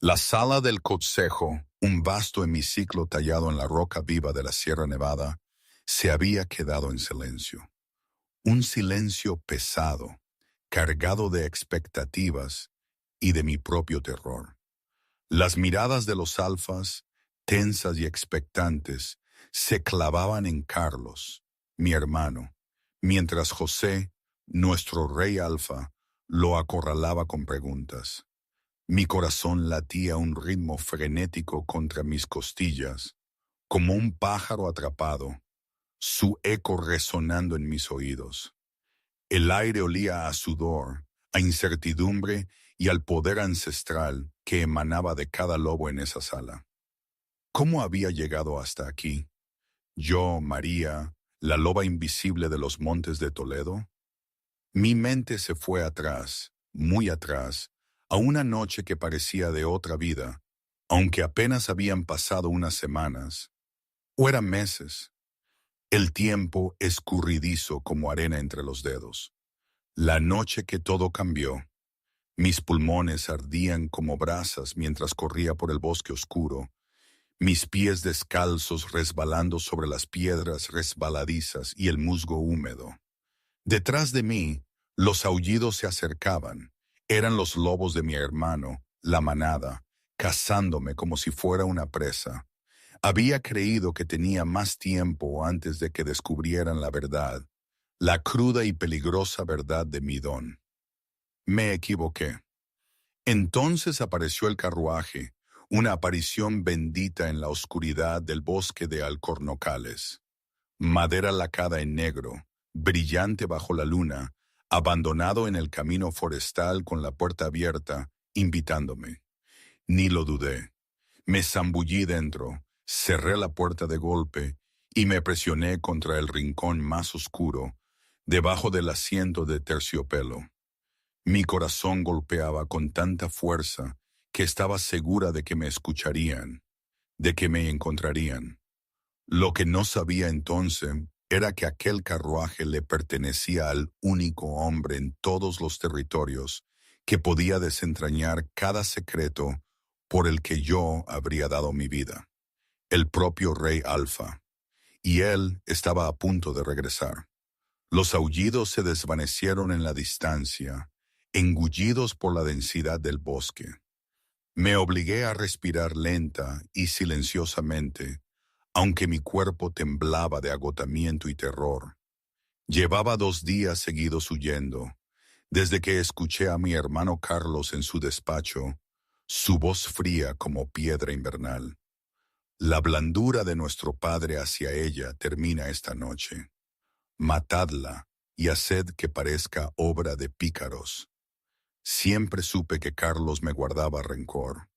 La sala del consejo, un vasto hemiciclo tallado en la roca viva de la Sierra Nevada, se había quedado en silencio. Un silencio pesado, cargado de expectativas y de mi propio terror. Las miradas de los alfas, tensas y expectantes, se clavaban en Carlos, mi hermano, mientras José, nuestro rey alfa, lo acorralaba con preguntas. Mi corazón latía a un ritmo frenético contra mis costillas, como un pájaro atrapado, su eco resonando en mis oídos. El aire olía a sudor, a incertidumbre y al poder ancestral que emanaba de cada lobo en esa sala. ¿Cómo había llegado hasta aquí? Yo, María, la loba invisible de los montes de Toledo. Mi mente se fue atrás, muy atrás, a una noche que parecía de otra vida, aunque apenas habían pasado unas semanas, o eran meses. El tiempo escurridizo como arena entre los dedos. La noche que todo cambió. Mis pulmones ardían como brasas mientras corría por el bosque oscuro, mis pies descalzos resbalando sobre las piedras resbaladizas y el musgo húmedo. Detrás de mí, los aullidos se acercaban. Eran los lobos de mi hermano, la manada, cazándome como si fuera una presa. Había creído que tenía más tiempo antes de que descubrieran la verdad, la cruda y peligrosa verdad de mi don. Me equivoqué. Entonces apareció el carruaje, una aparición bendita en la oscuridad del bosque de alcornocales. Madera lacada en negro, brillante bajo la luna, abandonado en el camino forestal con la puerta abierta, invitándome. Ni lo dudé. Me zambullí dentro, cerré la puerta de golpe y me presioné contra el rincón más oscuro, debajo del asiento de terciopelo. Mi corazón golpeaba con tanta fuerza que estaba segura de que me escucharían, de que me encontrarían. Lo que no sabía entonces era que aquel carruaje le pertenecía al único hombre en todos los territorios que podía desentrañar cada secreto por el que yo habría dado mi vida, el propio rey Alfa, y él estaba a punto de regresar. Los aullidos se desvanecieron en la distancia, engullidos por la densidad del bosque. Me obligué a respirar lenta y silenciosamente, aunque mi cuerpo temblaba de agotamiento y terror. Llevaba 2 días seguidos huyendo, desde que escuché a mi hermano Carlos en su despacho, su voz fría como piedra invernal. La blandura de nuestro padre hacia ella termina esta noche. Matadla y haced que parezca obra de pícaros. Siempre supe que Carlos me guardaba rencor.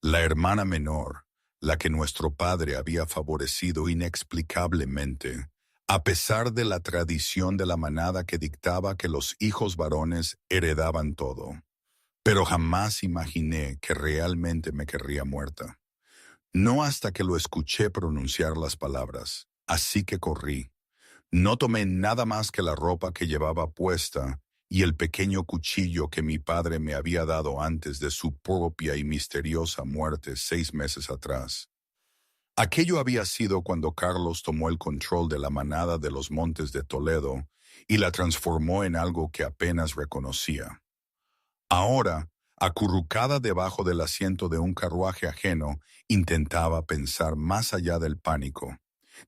La hermana menor, la que nuestro padre había favorecido inexplicablemente, a pesar de la tradición de la manada que dictaba que los hijos varones heredaban todo. Pero jamás imaginé que realmente me querría muerta. No hasta que lo escuché pronunciar las palabras. Así que corrí. No tomé nada más que la ropa que llevaba puesta y el pequeño cuchillo que mi padre me había dado antes de su propia y misteriosa muerte 6 meses atrás. Aquello había sido cuando Carlos tomó el control de la manada de los montes de Toledo y la transformó en algo que apenas reconocía. Ahora, acurrucada debajo del asiento de un carruaje ajeno, intentaba pensar más allá del pánico.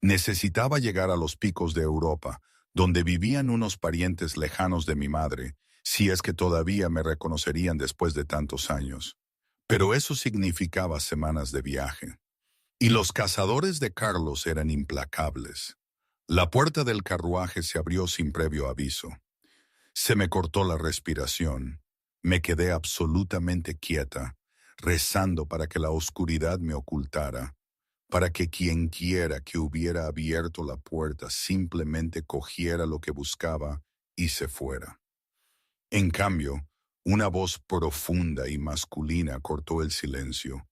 Necesitaba llegar a los picos de Europa, donde vivían unos parientes lejanos de mi madre, si es que todavía me reconocerían después de tantos años. Pero eso significaba semanas de viaje. Y los cazadores de Carlos eran implacables. La puerta del carruaje se abrió sin previo aviso. Se me cortó la respiración. Me quedé absolutamente quieta, rezando para que la oscuridad me ocultara, para que quien quiera que hubiera abierto la puerta simplemente cogiera lo que buscaba y se fuera. En cambio, una voz profunda y masculina cortó el silencio,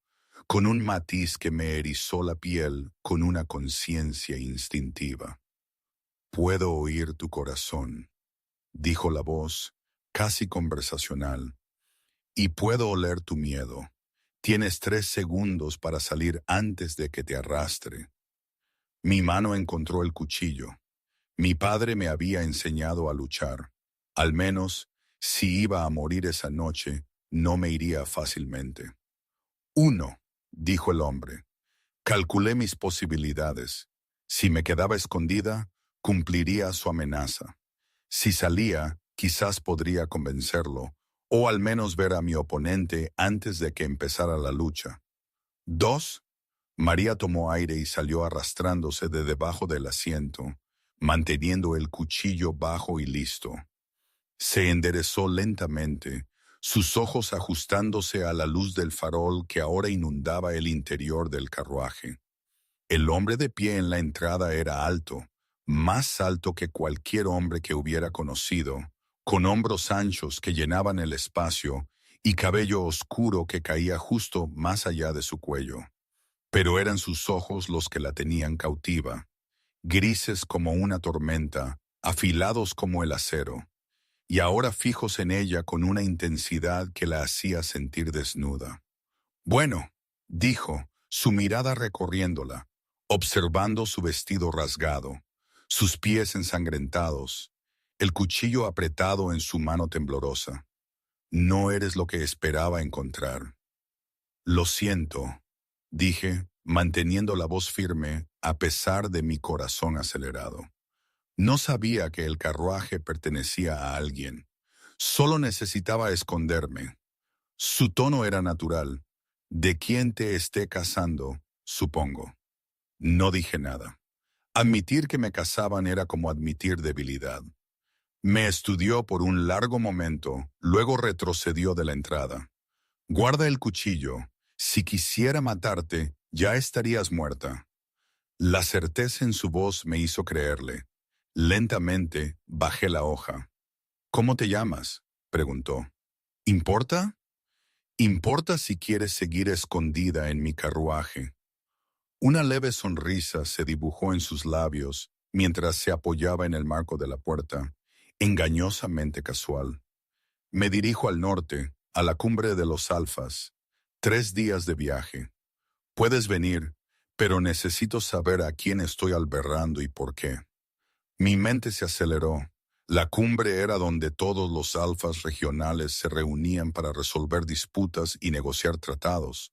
con un matiz que me erizó la piel con una conciencia instintiva. «Puedo oír tu corazón», dijo la voz, casi conversacional, «y puedo oler tu miedo. Tienes 3 segundos para salir antes de que te arrastre. Mi mano encontró el cuchillo. Mi padre me había enseñado a luchar. Al menos, si iba a morir esa noche, no me iría fácilmente. 1, dijo el hombre. Calculé mis posibilidades. Si me quedaba escondida, cumpliría su amenaza. Si salía, quizás podría convencerlo, o al menos ver a mi oponente antes de que empezara la lucha. 2. María tomó aire y salió arrastrándose de debajo del asiento, manteniendo el cuchillo bajo y listo. Se enderezó lentamente, sus ojos ajustándose a la luz del farol que ahora inundaba el interior del carruaje. El hombre de pie en la entrada era alto, más alto que cualquier hombre que hubiera conocido, con hombros anchos que llenaban el espacio y cabello oscuro que caía justo más allá de su cuello. Pero eran sus ojos los que la tenían cautiva, grises como una tormenta, afilados como el acero, y ahora fijos en ella con una intensidad que la hacía sentir desnuda. Bueno, dijo, su mirada recorriéndola, observando su vestido rasgado, sus pies ensangrentados, el cuchillo apretado en su mano temblorosa. No eres lo que esperaba encontrar. Lo siento, dije, manteniendo la voz firme a pesar de mi corazón acelerado. No sabía que el carruaje pertenecía a alguien. Solo necesitaba esconderme. Su tono era natural. De quien te esté casando, supongo. No dije nada. Admitir que me casaban era como admitir debilidad. Me estudió por un largo momento, luego retrocedió de la entrada. Guarda el cuchillo. Si quisiera matarte, ya estarías muerta. La certeza en su voz me hizo creerle. Lentamente bajé la hoja. ¿Cómo te llamas?, preguntó. ¿Importa? Importa si quieres seguir escondida en mi carruaje. Una leve sonrisa se dibujó en sus labios mientras se apoyaba en el marco de la puerta, engañosamente casual. Me dirijo al norte, a la cumbre de los Alfas. 3 días de viaje. Puedes venir, pero necesito saber a quién estoy alberrando y por qué. Mi mente se aceleró. La cumbre era donde todos los alfas regionales se reunían para resolver disputas y negociar tratados,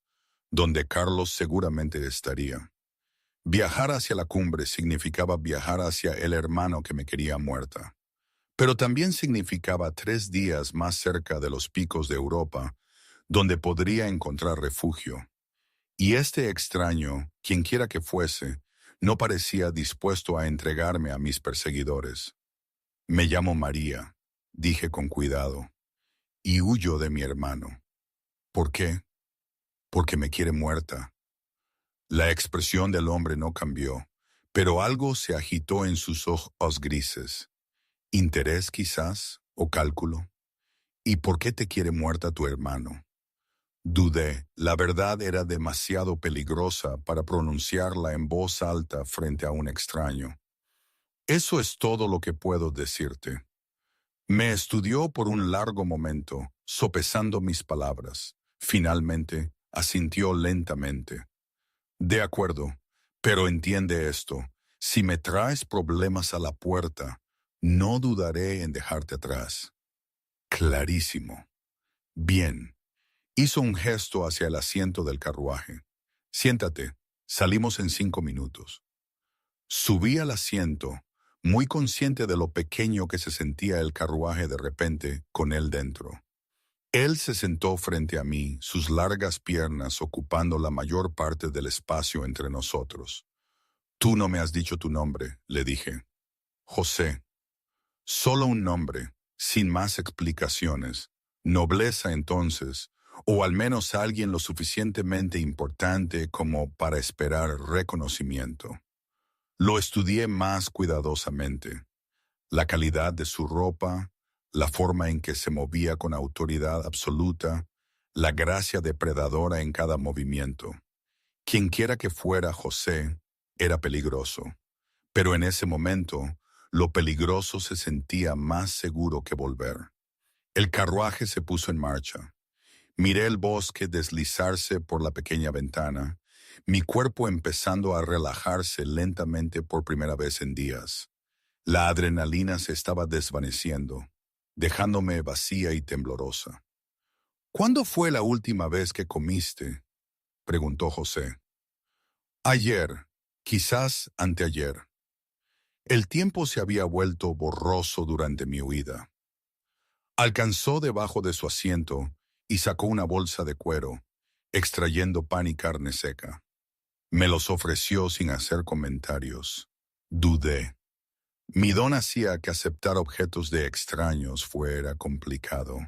donde Carlos seguramente estaría. Viajar hacia la cumbre significaba viajar hacia el hermano que me quería muerta. Pero también significaba 3 días más cerca de los picos de Europa, donde podría encontrar refugio. Y este extraño, quienquiera que fuese, no parecía dispuesto a entregarme a mis perseguidores. Me llamo María, dije con cuidado, y huyo de mi hermano. ¿Por qué? Porque me quiere muerta. La expresión del hombre no cambió, pero algo se agitó en sus ojos grises. ¿Interés quizás o cálculo? ¿Y por qué te quiere muerta tu hermano? Dudé, la verdad era demasiado peligrosa para pronunciarla en voz alta frente a un extraño. Eso es todo lo que puedo decirte. Me estudió por un largo momento, sopesando mis palabras. Finalmente, asintió lentamente. De acuerdo, pero entiende esto. Si me traes problemas a la puerta, no dudaré en dejarte atrás. Clarísimo. Bien. Hizo un gesto hacia el asiento del carruaje. Siéntate, salimos en 5 minutos. Subí al asiento, muy consciente de lo pequeño que se sentía el carruaje de repente con él dentro. Él se sentó frente a mí, sus largas piernas ocupando la mayor parte del espacio entre nosotros. Tú no me has dicho tu nombre, le dije. José. Solo un nombre, sin más explicaciones. Nobleza entonces, o al menos alguien lo suficientemente importante como para esperar reconocimiento. Lo estudié más cuidadosamente. La calidad de su ropa, la forma en que se movía con autoridad absoluta, la gracia depredadora en cada movimiento. Quienquiera que fuera José, era peligroso. Pero en ese momento, lo peligroso se sentía más seguro que volver. El carruaje se puso en marcha. Miré el bosque deslizarse por la pequeña ventana, mi cuerpo empezando a relajarse lentamente por primera vez en días. La adrenalina se estaba desvaneciendo, dejándome vacía y temblorosa. ¿Cuándo fue la última vez que comiste?, preguntó José. Ayer, quizás anteayer. El tiempo se había vuelto borroso durante mi huida. Alcanzó debajo de su asiento y sacó una bolsa de cuero, extrayendo pan y carne seca. Me los ofreció sin hacer comentarios. Dudé. Mi don hacía que aceptar objetos de extraños fuera complicado.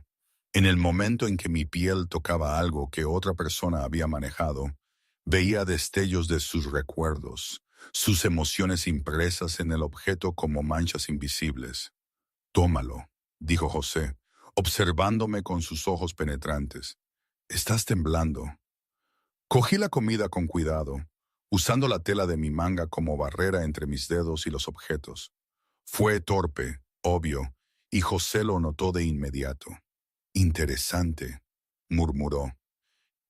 En el momento en que mi piel tocaba algo que otra persona había manejado, veía destellos de sus recuerdos, sus emociones impresas en el objeto como manchas invisibles. Tómalo, dijo José, observándome con sus ojos penetrantes. Estás temblando. Cogí la comida con cuidado, usando la tela de mi manga como barrera entre mis dedos y los objetos. Fue torpe, obvio, y José lo notó de inmediato. Interesante, murmuró.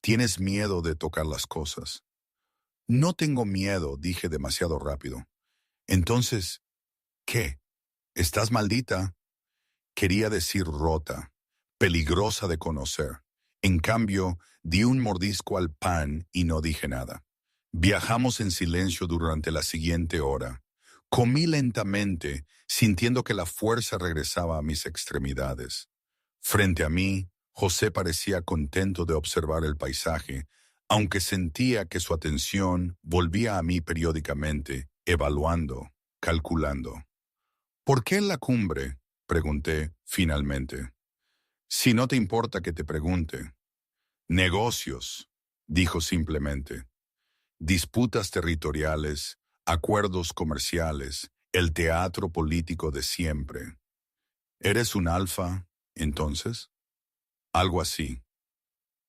¿Tienes miedo de tocar las cosas? No tengo miedo, dije demasiado rápido. Entonces, ¿qué? ¿Estás maldita? Quería decir rota, peligrosa de conocer. En cambio, di un mordisco al pan y no dije nada. Viajamos en silencio durante la siguiente hora. Comí lentamente, sintiendo que la fuerza regresaba a mis extremidades. Frente a mí, José parecía contento de observar el paisaje, aunque sentía que su atención volvía a mí periódicamente, evaluando, calculando. ¿Por qué en la cumbre?, pregunté finalmente. Si no te importa que te pregunte. Negocios, dijo simplemente. Disputas territoriales, acuerdos comerciales, el teatro político de siempre. ¿Eres un alfa, entonces? Algo así.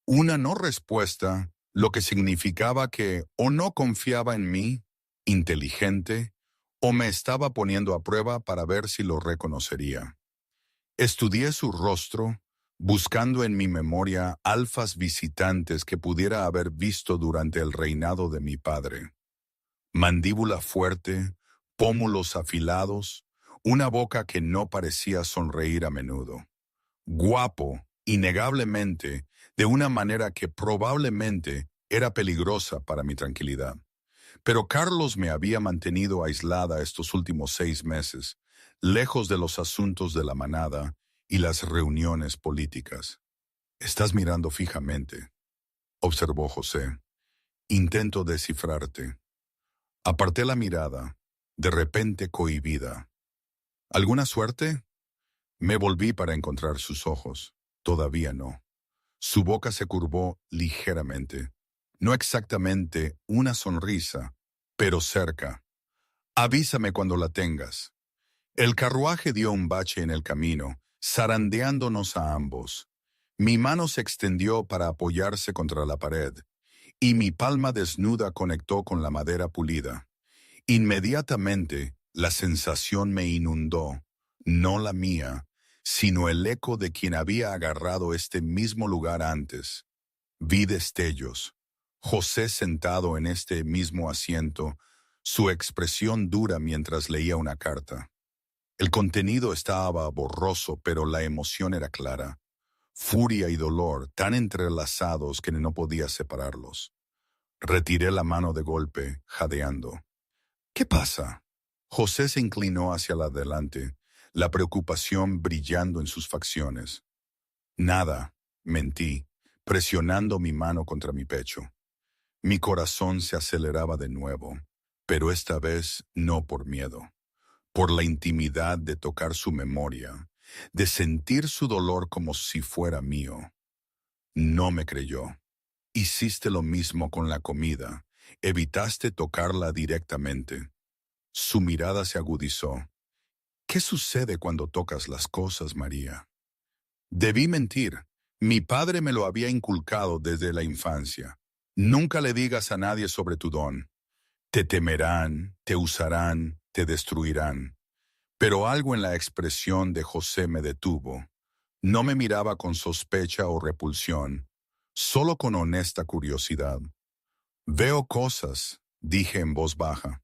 Una no respuesta, lo que significaba que o no confiaba en mí, inteligente, o me estaba poniendo a prueba para ver si lo reconocería. Estudié su rostro, buscando en mi memoria alfas visitantes que pudiera haber visto durante el reinado de mi padre. Mandíbula fuerte, pómulos afilados, una boca que no parecía sonreír a menudo. Guapo, innegablemente, de una manera que probablemente era peligrosa para mi tranquilidad. Pero Carlos me había mantenido aislada estos últimos 6 meses, lejos de los asuntos de la manada y las reuniones políticas. Estás mirando fijamente, observó José. Intento descifrarte. Aparté la mirada, de repente cohibida. ¿Alguna suerte? Me volví para encontrar sus ojos. Todavía no. Su boca se curvó ligeramente. No exactamente una sonrisa, pero cerca. Avísame cuando la tengas. El carruaje dio un bache en el camino, zarandeándonos a ambos. Mi mano se extendió para apoyarse contra la pared, y mi palma desnuda conectó con la madera pulida. Inmediatamente, la sensación me inundó, no la mía, sino el eco de quien había agarrado este mismo lugar antes. Vi destellos. José sentado en este mismo asiento, su expresión dura mientras leía una carta. El contenido estaba borroso, pero la emoción era clara. Furia y dolor tan entrelazados que no podía separarlos. Retiré la mano de golpe, jadeando. ¿Qué pasa? José se inclinó hacia adelante, la preocupación brillando en sus facciones. Nada, mentí, presionando mi mano contra mi pecho. Mi corazón se aceleraba de nuevo, pero esta vez no por miedo, por la intimidad de tocar su memoria, de sentir su dolor como si fuera mío. No me creyó. Hiciste lo mismo con la comida, evitaste tocarla directamente. Su mirada se agudizó. ¿Qué sucede cuando tocas las cosas, María? Debí mentir. Mi padre me lo había inculcado desde la infancia. Nunca le digas a nadie sobre tu don. Te temerán, te usarán, te destruirán. Pero algo en la expresión de José me detuvo. No me miraba con sospecha o repulsión. solo con honesta curiosidad. Veo cosas, dije en voz baja,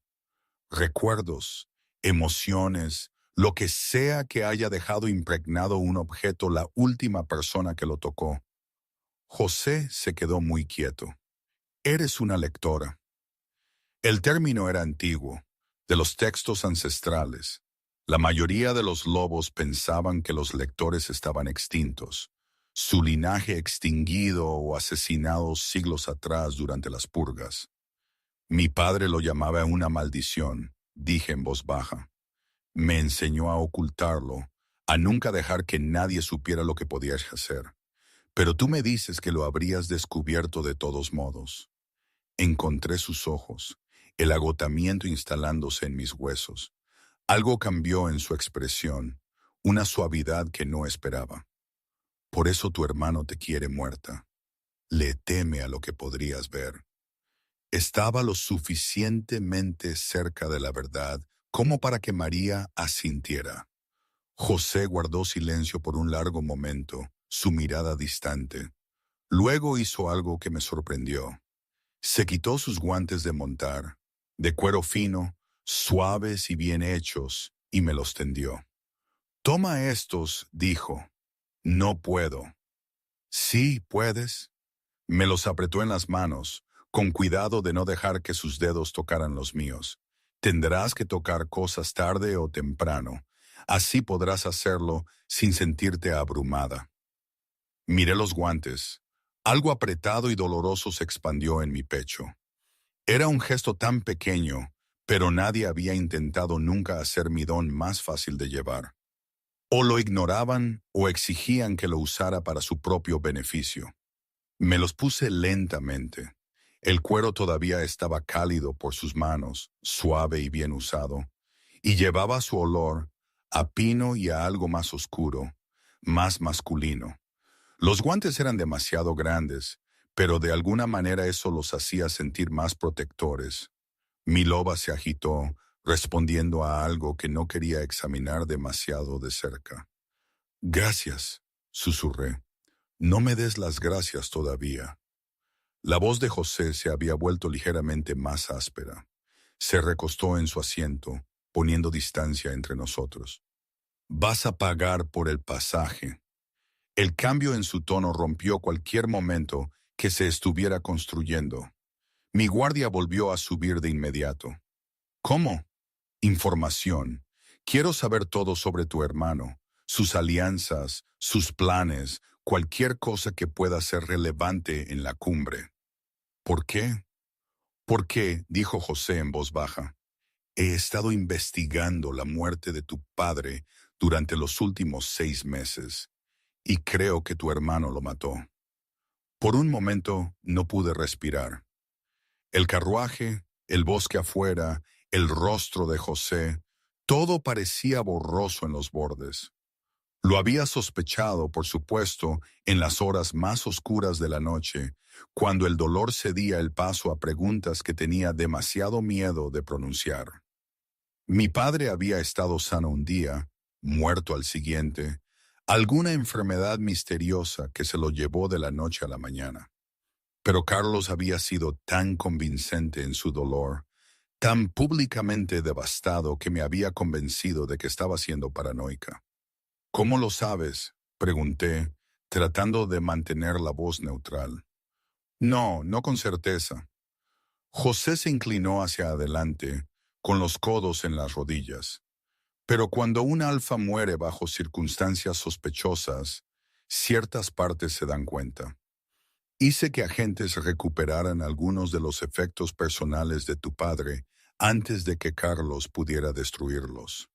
recuerdos, emociones, lo que sea que haya dejado impregnado un objeto la última persona que lo tocó. José se quedó muy quieto. Eres una lectora. El término era antiguo, de los textos ancestrales. La mayoría de los lobos pensaban que los lectores estaban extintos, su linaje extinguido o asesinado siglos atrás durante las purgas. Mi padre lo llamaba una maldición, dije en voz baja. Me enseñó a ocultarlo, a nunca dejar que nadie supiera lo que podías hacer. Pero tú me dices que lo habrías descubierto de todos modos. Encontré sus ojos, el agotamiento instalándose en mis huesos. Algo cambió en su expresión, una suavidad que no esperaba. Por eso tu hermano te quiere muerta. Le teme a lo que podrías ver. Estaba lo suficientemente cerca de la verdad como para que María asintiera. José guardó silencio por un largo momento, su mirada distante. Luego hizo algo que me sorprendió. Se quitó sus guantes de montar, de cuero fino, suaves y bien hechos, y me los tendió. Toma estos, dijo. No puedo. Sí, puedes. Me los apretó en las manos, con cuidado de no dejar que sus dedos tocaran los míos. Tendrás que tocar cosas tarde o temprano. Así podrás hacerlo sin sentirte abrumada. Miré los guantes. Algo apretado y doloroso se expandió en mi pecho. Era un gesto tan pequeño, pero nadie había intentado nunca hacer mi don más fácil de llevar. O lo ignoraban o exigían que lo usara para su propio beneficio. Me los puse lentamente. El cuero todavía estaba cálido por sus manos, suave y bien usado, y llevaba su olor a pino y a algo más oscuro, más masculino. Los guantes eran demasiado grandes, pero de alguna manera eso los hacía sentir más protectores. Mi loba se agitó, respondiendo a algo que no quería examinar demasiado de cerca. Gracias, susurré. No me des las gracias todavía. La voz de José se había vuelto ligeramente más áspera. Se recostó en su asiento, poniendo distancia entre nosotros. Vas a pagar por el pasaje. El cambio en su tono rompió cualquier momento que se estuviera construyendo. Mi guardia volvió a subir de inmediato. ¿Cómo? Información. Quiero saber todo sobre tu hermano, sus alianzas, sus planes, cualquier cosa que pueda ser relevante en la cumbre. ¿Por qué? Porque, dijo José en voz baja, he estado investigando la muerte de tu padre durante los últimos 6 meses y creo que tu hermano lo mató. Por un momento no pude respirar. El carruaje, el bosque afuera, el rostro de José, todo parecía borroso en los bordes. Lo había sospechado, por supuesto, en las horas más oscuras de la noche, cuando el dolor cedía el paso a preguntas que tenía demasiado miedo de pronunciar. Mi padre había estado sano un día, muerto al siguiente, alguna enfermedad misteriosa que se lo llevó de la noche a la mañana. Pero Carlos había sido tan convincente en su dolor, tan públicamente devastado que me había convencido de que estaba siendo paranoica. ¿Cómo lo sabes?, pregunté, tratando de mantener la voz neutral. No, no con certeza. José se inclinó hacia adelante, con los codos en las rodillas. Pero cuando un alfa muere bajo circunstancias sospechosas, ciertas partes se dan cuenta. Hice que agentes recuperaran algunos de los efectos personales de tu padre antes de que Carlos pudiera destruirlos.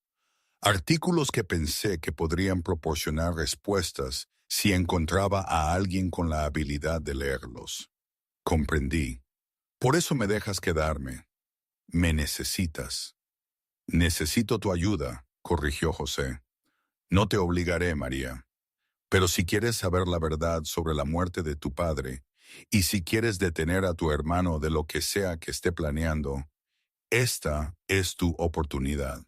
Artículos que pensé que podrían proporcionar respuestas si encontraba a alguien con la habilidad de leerlos. Comprendí. Por eso me dejas quedarme. Me necesitas. Necesito tu ayuda, corrigió José. No te obligaré, María. Pero si quieres saber la verdad sobre la muerte de tu padre, y si quieres detener a tu hermano de lo que sea que esté planeando, esta es tu oportunidad.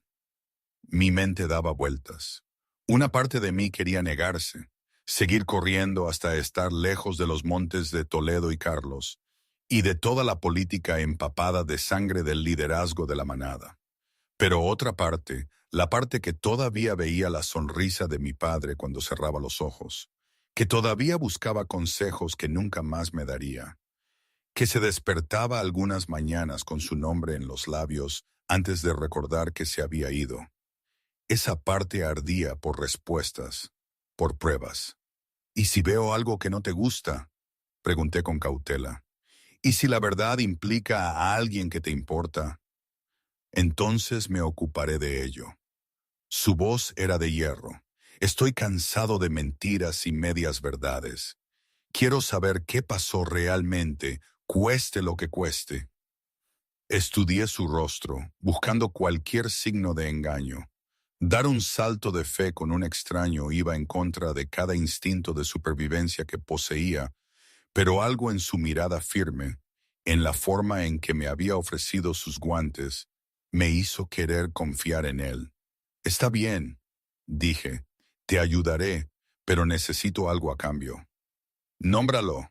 Mi mente daba vueltas. Una parte de mí quería negarse, seguir corriendo hasta estar lejos de los montes de Toledo y Carlos, y de toda la política empapada de sangre del liderazgo de la manada. Pero otra parte, la parte que todavía veía la sonrisa de mi padre cuando cerraba los ojos, que todavía buscaba consejos que nunca más me daría, que se despertaba algunas mañanas con su nombre en los labios antes de recordar que se había ido. Esa parte ardía por respuestas, por pruebas. ¿Y si veo algo que no te gusta? Pregunté con cautela. ¿Y si la verdad implica a alguien que te importa? Entonces me ocuparé de ello. Su voz era de hierro. Estoy cansado de mentiras y medias verdades. Quiero saber qué pasó realmente, cueste lo que cueste. Estudié su rostro, buscando cualquier signo de engaño. Dar un salto de fe con un extraño iba en contra de cada instinto de supervivencia que poseía, pero algo en su mirada firme, en la forma en que me había ofrecido sus guantes, me hizo querer confiar en él. Está bien, dije, te ayudaré, pero necesito algo a cambio. Nómbralo.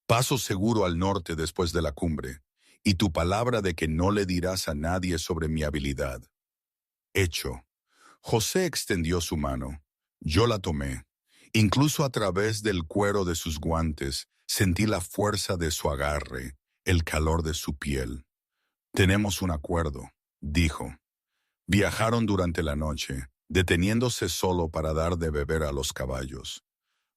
Paso seguro al norte después de la cumbre, y tu palabra de que no le dirás a nadie sobre mi habilidad. Hecho. José extendió su mano. Yo la tomé. Incluso a través del cuero de sus guantes, sentí la fuerza de su agarre, el calor de su piel. Tenemos un acuerdo, dijo. Viajaron durante la noche, deteniéndose solo para dar de beber a los caballos.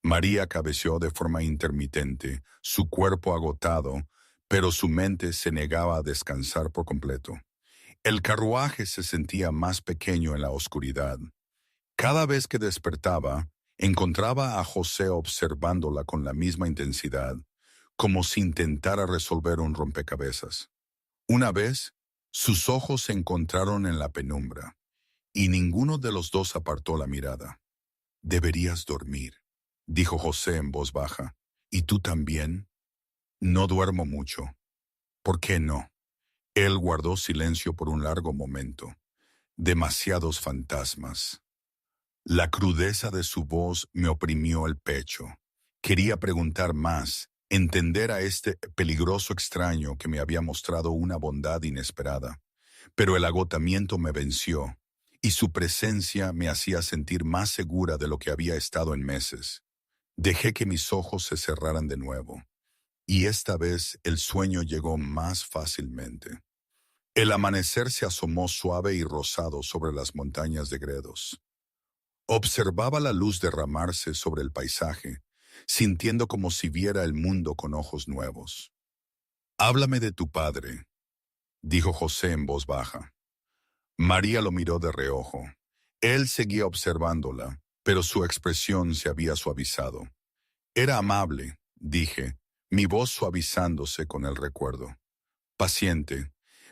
María cabeceó de forma intermitente, su cuerpo agotado, pero su mente se negaba a descansar por completo. El carruaje se sentía más pequeño en la oscuridad. Cada vez que despertaba, encontraba a José observándola con la misma intensidad, como si intentara resolver un rompecabezas. Una vez, sus ojos se encontraron en la penumbra, y ninguno de los dos apartó la mirada. «Deberías dormir», dijo José en voz baja. «¿Y tú también?» «No duermo mucho». «¿Por qué no?» Él guardó silencio por un largo momento. Demasiados fantasmas. La crudeza de su voz me oprimió el pecho. Quería preguntar más, entender a este peligroso extraño que me había mostrado una bondad inesperada. Pero el agotamiento me venció, y su presencia me hacía sentir más segura de lo que había estado en meses. Dejé que mis ojos se cerraran de nuevo, y esta vez el sueño llegó más fácilmente. El amanecer se asomó suave y rosado sobre las montañas de Gredos. Observaba la luz derramarse sobre el paisaje, sintiendo como si viera el mundo con ojos nuevos. «Háblame de tu padre», dijo José en voz baja. María lo miró de reojo. Él seguía observándola, pero su expresión se había suavizado. «Era amable», dije, mi voz suavizándose con el recuerdo. «Paciente.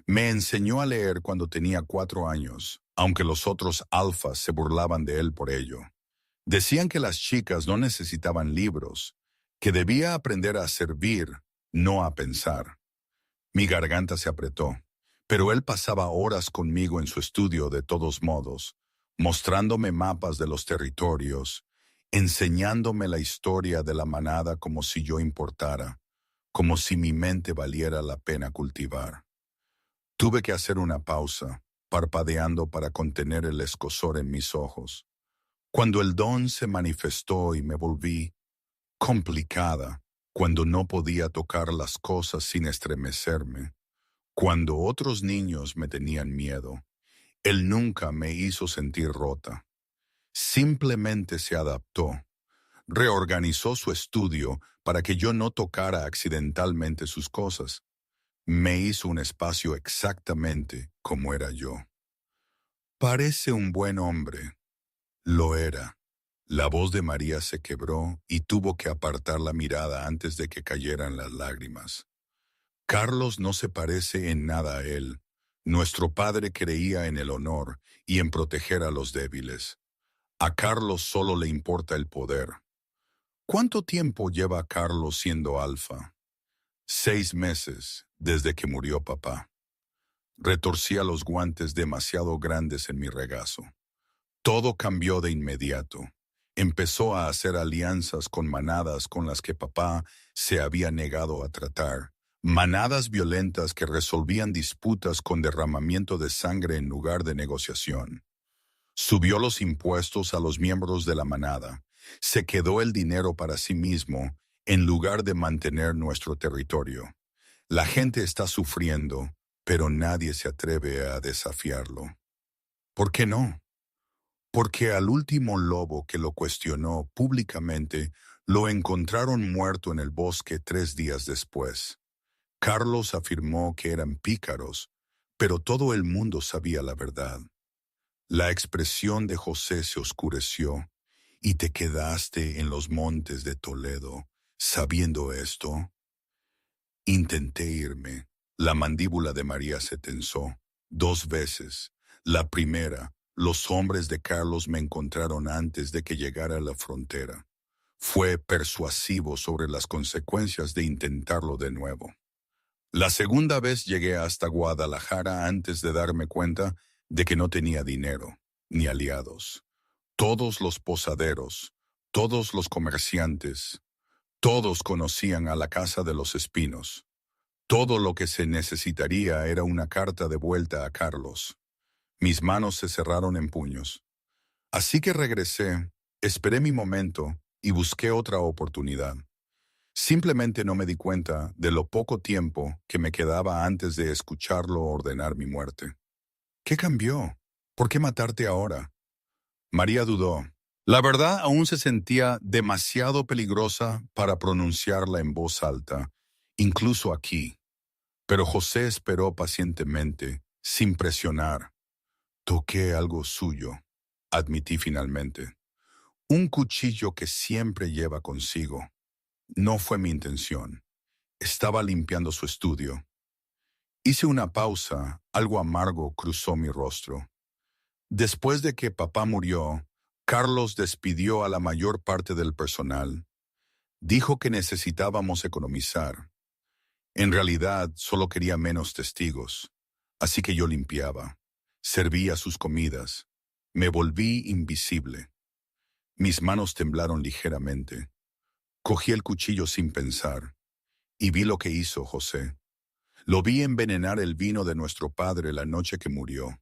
Me enseñó a leer cuando tenía 4 años, aunque los otros alfas se burlaban de él por ello. Decían que las chicas no necesitaban libros, que debía aprender a servir, no a pensar». Mi garganta se apretó, pero él pasaba horas conmigo en su estudio de todos modos, mostrándome mapas de los territorios, enseñándome la historia de la manada como si yo importara, como si mi mente valiera la pena cultivar. Tuve que hacer una pausa, parpadeando para contener el escozor en mis ojos. Cuando el don se manifestó y me volví complicada, cuando no podía tocar las cosas sin estremecerme, cuando otros niños me tenían miedo, él nunca me hizo sentir rota. Simplemente se adaptó, reorganizó su estudio para que yo no tocara accidentalmente sus cosas. Me hizo un espacio exactamente como era yo. «Parece un buen hombre». Lo era. La voz de María se quebró y tuvo que apartar la mirada antes de que cayeran las lágrimas. «Carlos no se parece en nada a él. Nuestro padre creía en el honor y en proteger a los débiles. A Carlos solo le importa el poder». «¿Cuánto tiempo lleva Carlos siendo alfa?» 6 meses, desde que murió papá. Retorcía los guantes demasiado grandes en mi regazo. Todo cambió de inmediato. Empezó a hacer alianzas con manadas con las que papá se había negado a tratar. Manadas violentas que resolvían disputas con derramamiento de sangre en lugar de negociación. Subió los impuestos a los miembros de la manada. Se quedó el dinero para sí mismo en lugar de mantener nuestro territorio. La gente está sufriendo, pero nadie se atreve a desafiarlo. ¿Por qué no? Porque al último lobo que lo cuestionó públicamente lo encontraron muerto en el bosque 3 días después. Carlos afirmó que eran pícaros, pero todo el mundo sabía la verdad. La expresión de José se oscureció. ¿Y te quedaste en los montes de Toledo, sabiendo esto? Intenté irme. La mandíbula de María se tensó. 2 veces. La primera, los hombres de Carlos me encontraron antes de que llegara a la frontera. Fue persuasivo sobre las consecuencias de intentarlo de nuevo. La segunda vez llegué hasta Guadalajara antes de darme cuenta de que no tenía dinero, ni aliados. Todos los posaderos, todos los comerciantes, todos conocían a la Casa de los Espinos. Todo lo que se necesitaría era una carta de vuelta a Carlos. Mis manos se cerraron en puños. Así que regresé, esperé mi momento y busqué otra oportunidad. Simplemente no me di cuenta de lo poco tiempo que me quedaba antes de escucharlo ordenar mi muerte. ¿Qué cambió? ¿Por qué matarte ahora? María dudó. La verdad aún se sentía demasiado peligrosa para pronunciarla en voz alta, incluso aquí. Pero José esperó pacientemente, sin presionar. Toqué algo suyo, admití finalmente. Un cuchillo que siempre lleva consigo. No fue mi intención. Estaba limpiando su estudio. Hice una pausa, algo amargo cruzó mi rostro. Después de que papá murió, Carlos despidió a la mayor parte del personal. Dijo que necesitábamos economizar. En realidad, solo quería menos testigos. Así que yo limpiaba. Servía sus comidas. Me volví invisible. Mis manos temblaron ligeramente. Cogí el cuchillo sin pensar. Y vi lo que hizo José. Lo vi envenenar el vino de nuestro padre la noche que murió.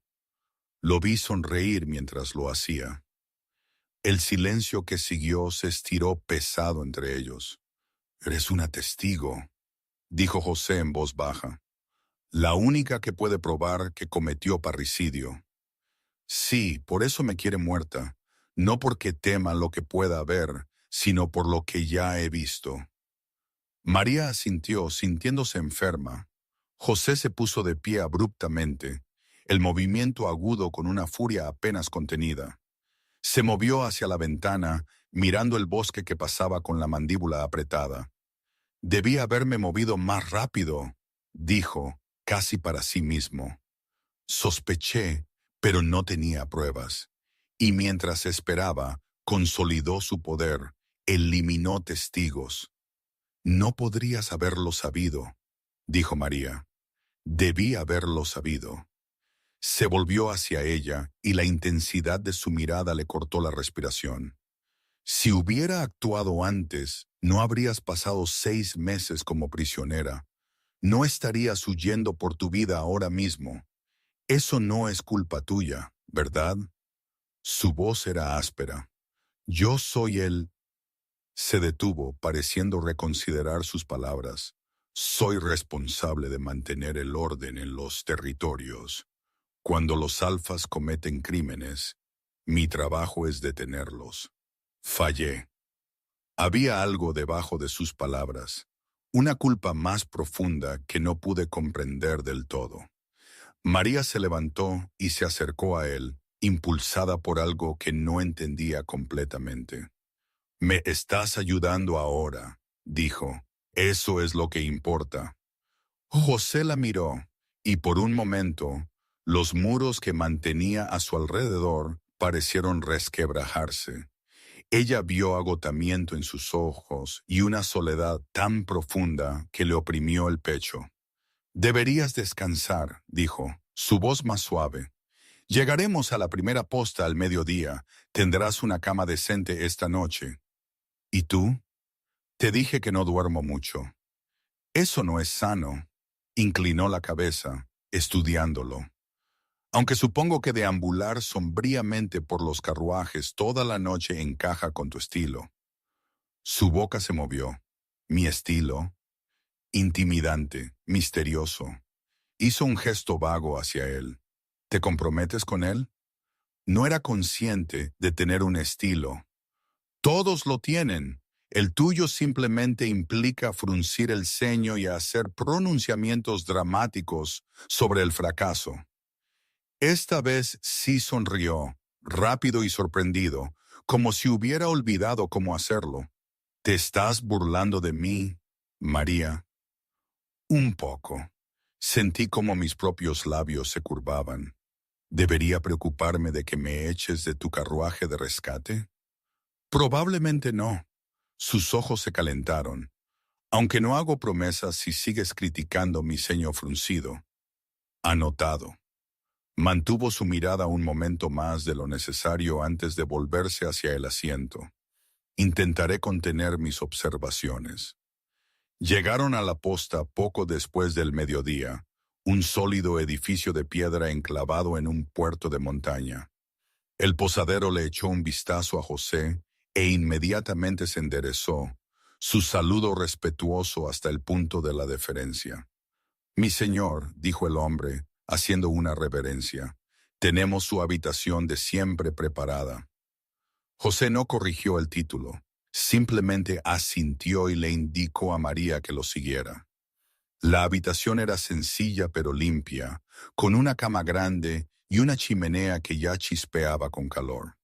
Lo vi sonreír mientras lo hacía. El silencio que siguió se estiró pesado entre ellos. «Eres una testigo», dijo José en voz baja. «La única que puede probar que cometió parricidio». «Sí, por eso me quiere muerta. No porque tema lo que pueda haber, sino por lo que ya he visto». María asintió, sintiéndose enferma. José se puso de pie abruptamente, el movimiento agudo con una furia apenas contenida. Se movió hacia la ventana, mirando el bosque que pasaba con la mandíbula apretada. «Debí haberme movido más rápido», dijo, casi para sí mismo. Sospeché, pero no tenía pruebas. Y mientras esperaba, consolidó su poder, eliminó testigos. «No podrías haberlo sabido», dijo María. «Debí haberlo sabido». Se volvió hacia ella y la intensidad de su mirada le cortó la respiración. «Si hubiera actuado antes, no habrías pasado 6 meses como prisionera. No estarías huyendo por tu vida ahora mismo. Eso no es culpa tuya, ¿verdad?» Su voz era áspera. «Yo soy el...» Se detuvo, pareciendo reconsiderar sus palabras. «Soy responsable de mantener el orden en los territorios. Cuando los alfas cometen crímenes, mi trabajo es detenerlos. Fallé». Había algo debajo de sus palabras, una culpa más profunda que no pude comprender del todo. María se levantó y se acercó a él, impulsada por algo que no entendía completamente. «Me estás ayudando ahora», dijo. «Eso es lo que importa». José la miró, y por un momento, los muros que mantenía a su alrededor parecieron resquebrajarse. Ella vio agotamiento en sus ojos y una soledad tan profunda que le oprimió el pecho. «Deberías descansar», dijo, su voz más suave. Llegaremos a la primera posta al mediodía. Tendrás una cama decente esta noche. ¿Y tú? Te dije que no duermo mucho. Eso no es sano. Inclinó la cabeza, estudiándolo. Aunque supongo que deambular sombríamente por los carruajes toda la noche encaja con tu estilo. Su boca se movió. Mi estilo, intimidante, misterioso. Hizo un gesto vago hacia él. ¿Te comprometes con él? No era consciente de tener un estilo. Todos lo tienen. El tuyo simplemente implica fruncir el ceño y hacer pronunciamientos dramáticos sobre el fracaso. Esta vez sí sonrió, rápido y sorprendido, como si hubiera olvidado cómo hacerlo. ¿Te estás burlando de mí, María? Un poco. Sentí como mis propios labios se curvaban. ¿Debería preocuparme de que me eches de tu carruaje de rescate? Probablemente no. Sus ojos se calentaron. Aunque no hago promesas si sigues criticando mi ceño fruncido. Anotado. Mantuvo su mirada un momento más de lo necesario antes de volverse hacia el asiento. Intentaré contener mis observaciones. Llegaron a la posta poco después del mediodía, un sólido edificio de piedra enclavado en un puerto de montaña. El posadero le echó un vistazo a José e inmediatamente se enderezó, su saludo respetuoso hasta el punto de la deferencia. «Mi señor», dijo el hombre, haciendo una reverencia, «tenemos su habitación de siempre preparada». José no corrigió el título, simplemente asintió y le indicó a María que lo siguiera. La habitación era sencilla pero limpia, con una cama grande y una chimenea que ya chispeaba con calor.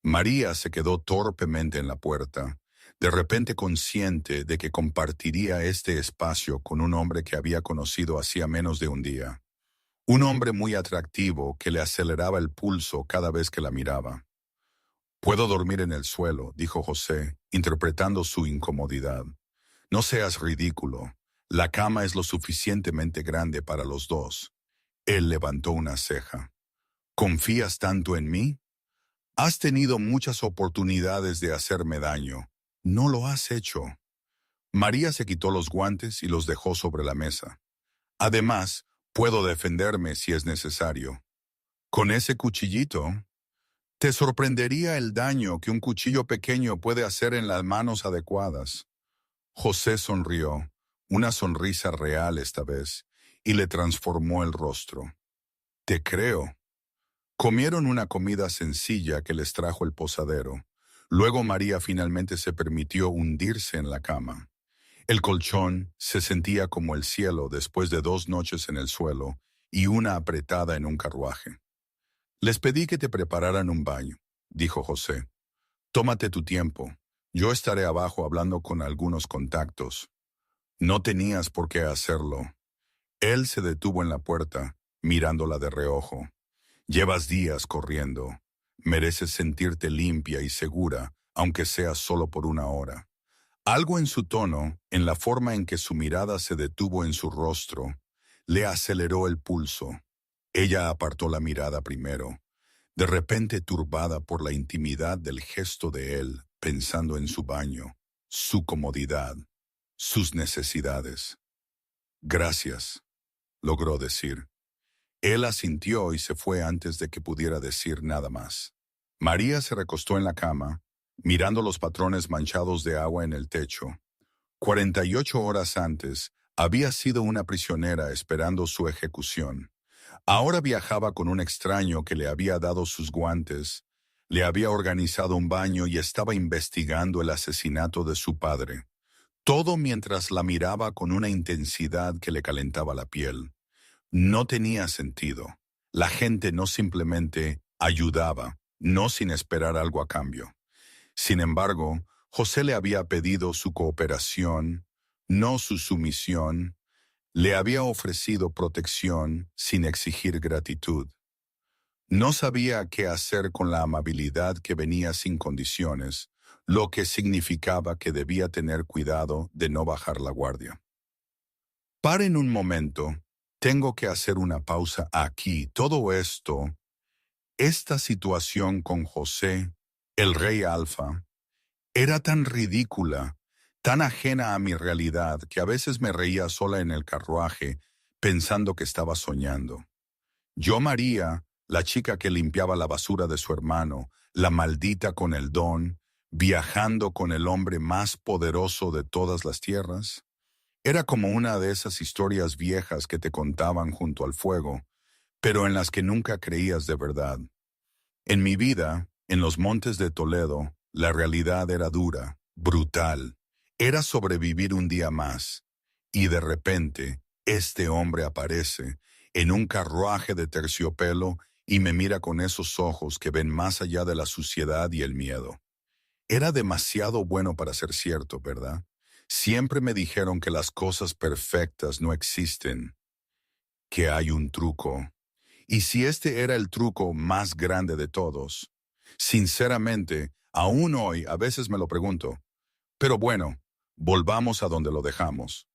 María se quedó torpemente en la puerta, de repente consciente de que compartiría este espacio con un hombre que había conocido hacía menos de un día. Un hombre muy atractivo que le aceleraba el pulso cada vez que la miraba. «Puedo dormir en el suelo», dijo José, interpretando su incomodidad. «No seas ridículo. La cama es lo suficientemente grande para los dos». Él levantó una ceja. «¿Confías tanto en mí? Has tenido muchas oportunidades de hacerme daño. No lo has hecho». María se quitó los guantes y los dejó sobre la mesa. «Además, puedo defenderme si es necesario. Con ese cuchillito, te sorprendería el daño que un cuchillo pequeño puede hacer en las manos adecuadas». José sonrió, una sonrisa real esta vez, y le transformó el rostro. «Te creo». Comieron una comida sencilla que les trajo el posadero. Luego María finalmente se permitió hundirse en la cama. El colchón se sentía como el cielo después de 2 noches en el suelo y una apretada en un carruaje. «Les pedí que te prepararan un baño», dijo José. «Tómate tu tiempo. Yo estaré abajo hablando con algunos contactos». «No tenías por qué hacerlo». Él se detuvo en la puerta, mirándola de reojo. «Llevas días corriendo. Mereces sentirte limpia y segura, aunque sea solo por 1 hora». Algo en su tono, en la forma en que su mirada se detuvo en su rostro, le aceleró el pulso. Ella apartó la mirada primero, de repente turbada por la intimidad del gesto de él, pensando en su baño, su comodidad, sus necesidades. «Gracias», logró decir. Él asintió y se fue antes de que pudiera decir nada más. María se recostó en la cama, mirando los patrones manchados de agua en el techo. 48 horas antes, había sido una prisionera esperando su ejecución. Ahora viajaba con un extraño que le había dado sus guantes, le había organizado un baño y estaba investigando el asesinato de su padre. Todo mientras la miraba con una intensidad que le calentaba la piel. No tenía sentido. La gente no simplemente ayudaba, no sin esperar algo a cambio. Sin embargo, José le había pedido su cooperación, no su sumisión. Le había ofrecido protección sin exigir gratitud. No sabía qué hacer con la amabilidad que venía sin condiciones, lo que significaba que debía tener cuidado de no bajar la guardia. «Paren un momento. Tengo que hacer una pausa aquí. Todo esto Esta situación con José, el rey Alfa, era tan ridícula, tan ajena a mi realidad, que a veces me reía sola en el carruaje, pensando que estaba soñando. Yo, María, la chica que limpiaba la basura de su hermano, la maldita con el don, viajando con el hombre más poderoso de todas las tierras, era como una de esas historias viejas que te contaban junto al fuego, pero en las que nunca creías de verdad. En mi vida, en los montes de Toledo, la realidad era dura, brutal. Era sobrevivir un día más. Y de repente, este hombre aparece en un carruaje de terciopelo y me mira con esos ojos que ven más allá de la suciedad y el miedo. Era demasiado bueno para ser cierto, ¿verdad? Siempre me dijeron que las cosas perfectas no existen, que hay un truco. Y si este era el truco más grande de todos, sinceramente, aún hoy a veces me lo pregunto. Pero bueno, volvamos a donde lo dejamos.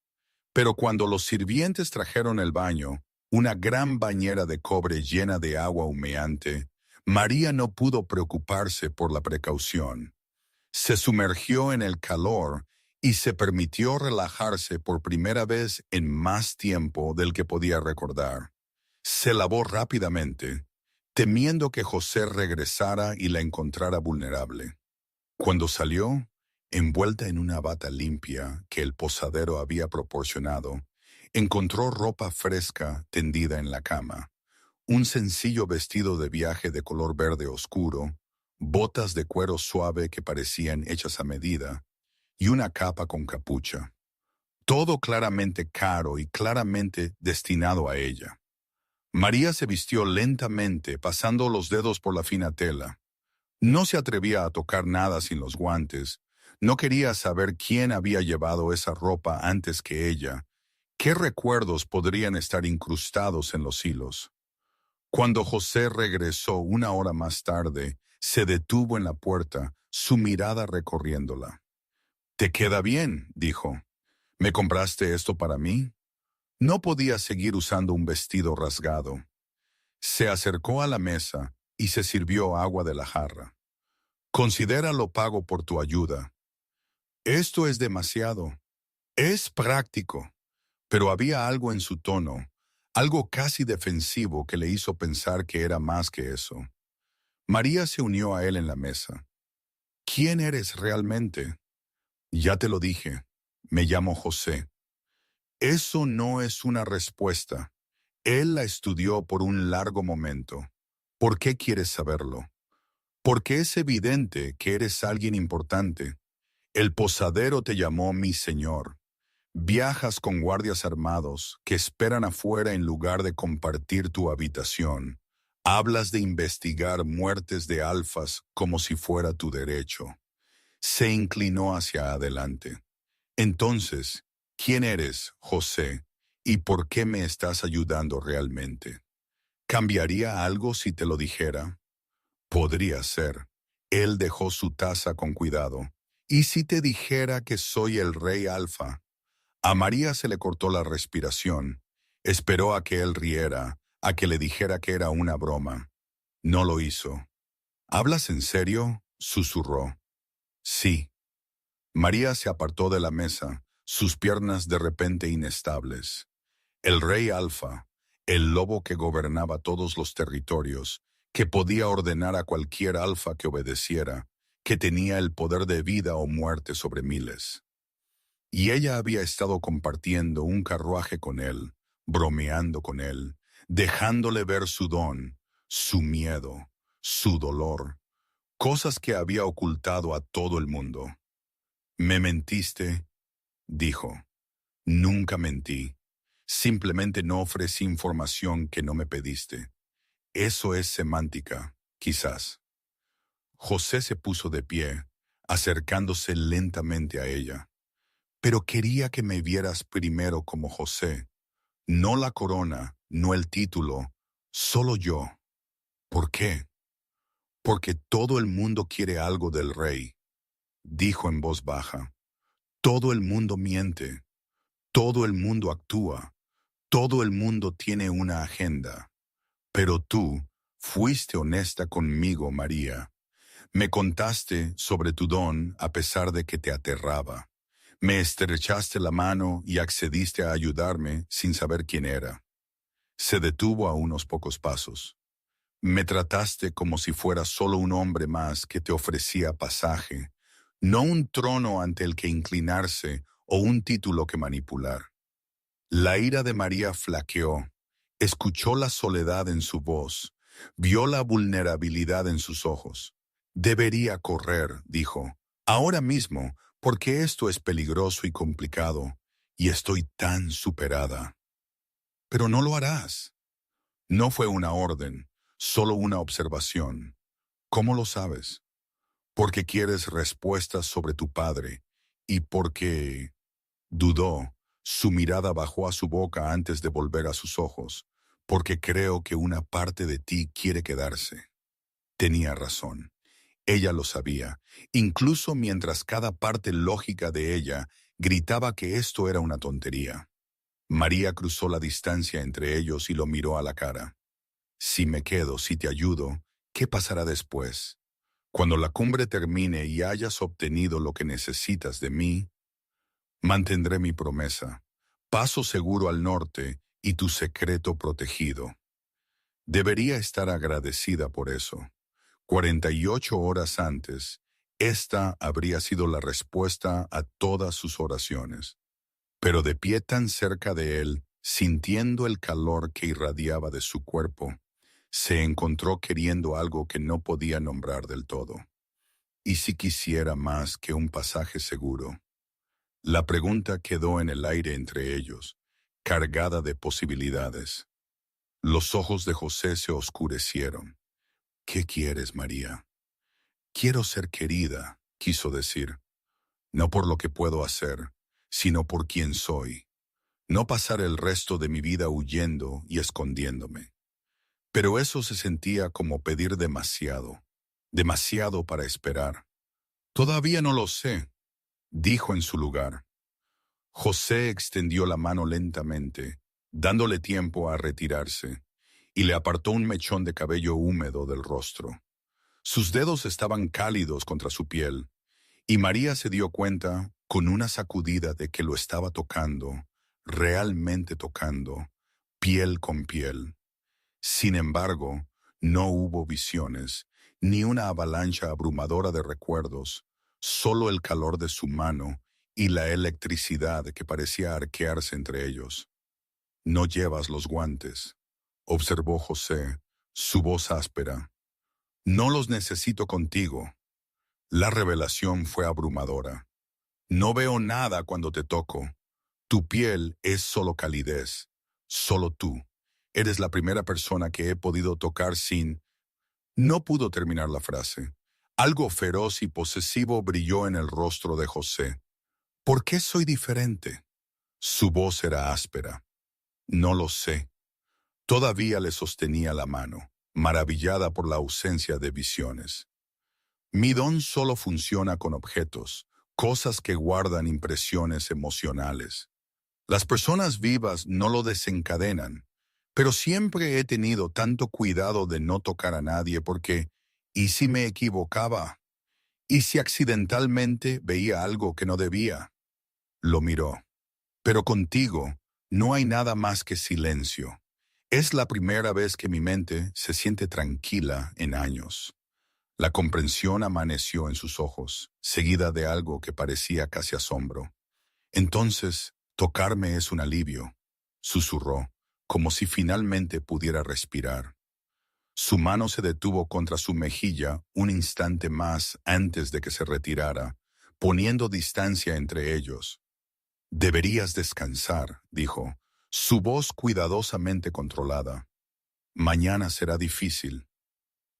Pero cuando los sirvientes trajeron el baño, una gran bañera de cobre llena de agua humeante, María no pudo preocuparse por la precaución. Se sumergió en el calor y se permitió relajarse por primera vez en más tiempo del que podía recordar. Se lavó rápidamente, temiendo que José regresara y la encontrara vulnerable. Cuando salió, envuelta en una bata limpia que el posadero había proporcionado, encontró ropa fresca tendida en la cama, un sencillo vestido de viaje de color verde oscuro, botas de cuero suave que parecían hechas a medida, y una capa con capucha. Todo claramente caro y claramente destinado a ella. María se vistió lentamente, pasando los dedos por la fina tela. No se atrevía a tocar nada sin los guantes. No quería saber quién había llevado esa ropa antes que ella. ¿Qué recuerdos podrían estar incrustados en los hilos? Cuando José regresó una hora más tarde, se detuvo en la puerta, su mirada recorriéndola. «Te queda bien», dijo. «¿Me compraste esto para mí?» No podía seguir usando un vestido rasgado. Se acercó a la mesa y se sirvió agua de la jarra. «Considéralo pago por tu ayuda. Esto es demasiado. Es práctico». Pero había algo en su tono, algo casi defensivo que le hizo pensar que era más que eso. María se unió a él en la mesa. «¿Quién eres realmente?» «Ya te lo dije. Me llamo José». Eso no es una respuesta. Él la estudió por un largo momento. ¿Por qué quieres saberlo? Porque es evidente que eres alguien importante. El posadero te llamó mi señor. Viajas con guardias armados que esperan afuera en lugar de compartir tu habitación. Hablas de investigar muertes de alfas como si fuera tu derecho. Se inclinó hacia adelante. Entonces, ¿quién eres, José? ¿Y por qué me estás ayudando realmente? ¿Cambiaría algo si te lo dijera? Podría ser. Él dejó su taza con cuidado. ¿Y si te dijera que soy el rey Alfa? A María se le cortó la respiración. Esperó a que él riera, a que le dijera que era una broma. No lo hizo. ¿Hablas en serio?, susurró. Sí. María se apartó de la mesa, sus piernas de repente inestables. El rey Alfa, el lobo que gobernaba todos los territorios, que podía ordenar a cualquier alfa que obedeciera, que tenía el poder de vida o muerte sobre miles. Y ella había estado compartiendo un carruaje con él, bromeando con él, dejándole ver su don, su miedo, su dolor, cosas que había ocultado a todo el mundo. «Me mentiste», dijo. «Nunca mentí. Simplemente no ofrecí información que no me pediste. Eso es semántica, quizás». José se puso de pie, acercándose lentamente a ella. «Pero quería que me vieras primero como José. No la corona, no el título, solo yo». «¿Por qué?» «Porque todo el mundo quiere algo del rey», dijo en voz baja. «Todo el mundo miente. Todo el mundo actúa. Todo el mundo tiene una agenda. Pero tú Fuiste honesta conmigo, María. Me contaste sobre tu don a pesar de que te aterraba. Me estrechaste la mano y accediste a ayudarme sin saber quién era. Se detuvo a unos pocos pasos. Me trataste como si fuera solo un hombre más que te ofrecía pasaje, no un trono ante el que inclinarse o un título que manipular. La ira de María flaqueó, escuchó la soledad en su voz, vio la vulnerabilidad en sus ojos. Debería correr, dijo, ahora mismo, porque esto es peligroso y complicado, y estoy tan superada. Pero no lo harás. No fue una orden, solo una observación. ¿Cómo lo sabes? Porque quieres respuestas sobre tu padre y porque dudó. Su mirada bajó a su boca antes de volver a sus ojos, porque creo que una parte de ti quiere quedarse. Tenía razón. Ella lo sabía, incluso mientras cada parte lógica de ella gritaba que esto era una tontería. María cruzó la distancia entre ellos y lo miró a la cara. Si me quedo, si te ayudo, ¿qué pasará después? Cuando la cumbre termine y hayas obtenido lo que necesitas de mí, mantendré mi promesa. Paso seguro al norte y tu secreto protegido. Debería estar agradecida por eso. 48 horas antes, esta habría sido la respuesta a todas sus oraciones. Pero de pie tan cerca de él, sintiendo el calor que irradiaba de su cuerpo, se encontró queriendo algo que no podía nombrar del todo. ¿Y si quisiera más que un pasaje seguro? La pregunta quedó en el aire entre ellos, cargada de posibilidades. Los ojos de José se oscurecieron. ¿Qué quieres, María? Quiero ser querida, quiso decir, no por lo que puedo hacer, sino por quien soy. No pasar el resto de mi vida huyendo y escondiéndome. Pero eso se sentía como pedir demasiado, demasiado para esperar. Todavía no lo sé, dijo en su lugar. José extendió la mano lentamente, dándole tiempo a retirarse, y le apartó un mechón de cabello húmedo del rostro. Sus dedos estaban cálidos contra su piel, y María se dio cuenta, con una sacudida, de que lo estaba tocando, realmente tocando, piel con piel. Sin embargo, no hubo visiones, ni una avalancha abrumadora de recuerdos, solo el calor de su mano y la electricidad que parecía arquearse entre ellos. «No llevas los guantes», observó José, su voz áspera. «No los necesito contigo». La revelación fue abrumadora. «No veo nada cuando te toco. Tu piel es solo calidez, solo tú. Eres la primera persona que he podido tocar sin...» No pudo terminar la frase. Algo feroz y posesivo brilló en el rostro de José. «¿Por qué soy diferente?» Su voz era áspera. «No lo sé». Todavía le sostenía la mano, maravillada por la ausencia de visiones. «Mi don solo funciona con objetos, cosas que guardan impresiones emocionales. Las personas vivas no lo desencadenan, pero siempre he tenido tanto cuidado de no tocar a nadie porque, ¿y si me equivocaba? ¿Y si accidentalmente veía algo que no debía?» Lo miró. «Pero contigo no hay nada más que silencio. Es la primera vez que mi mente se siente tranquila en años». La comprensión amaneció en sus ojos, seguida de algo que parecía casi asombro. «Entonces, tocarme es un alivio», susurró, como si finalmente pudiera respirar. Su mano se detuvo contra su mejilla un instante más antes de que se retirara, poniendo distancia entre ellos. «Deberías descansar», dijo, su voz cuidadosamente controlada. «Mañana será difícil».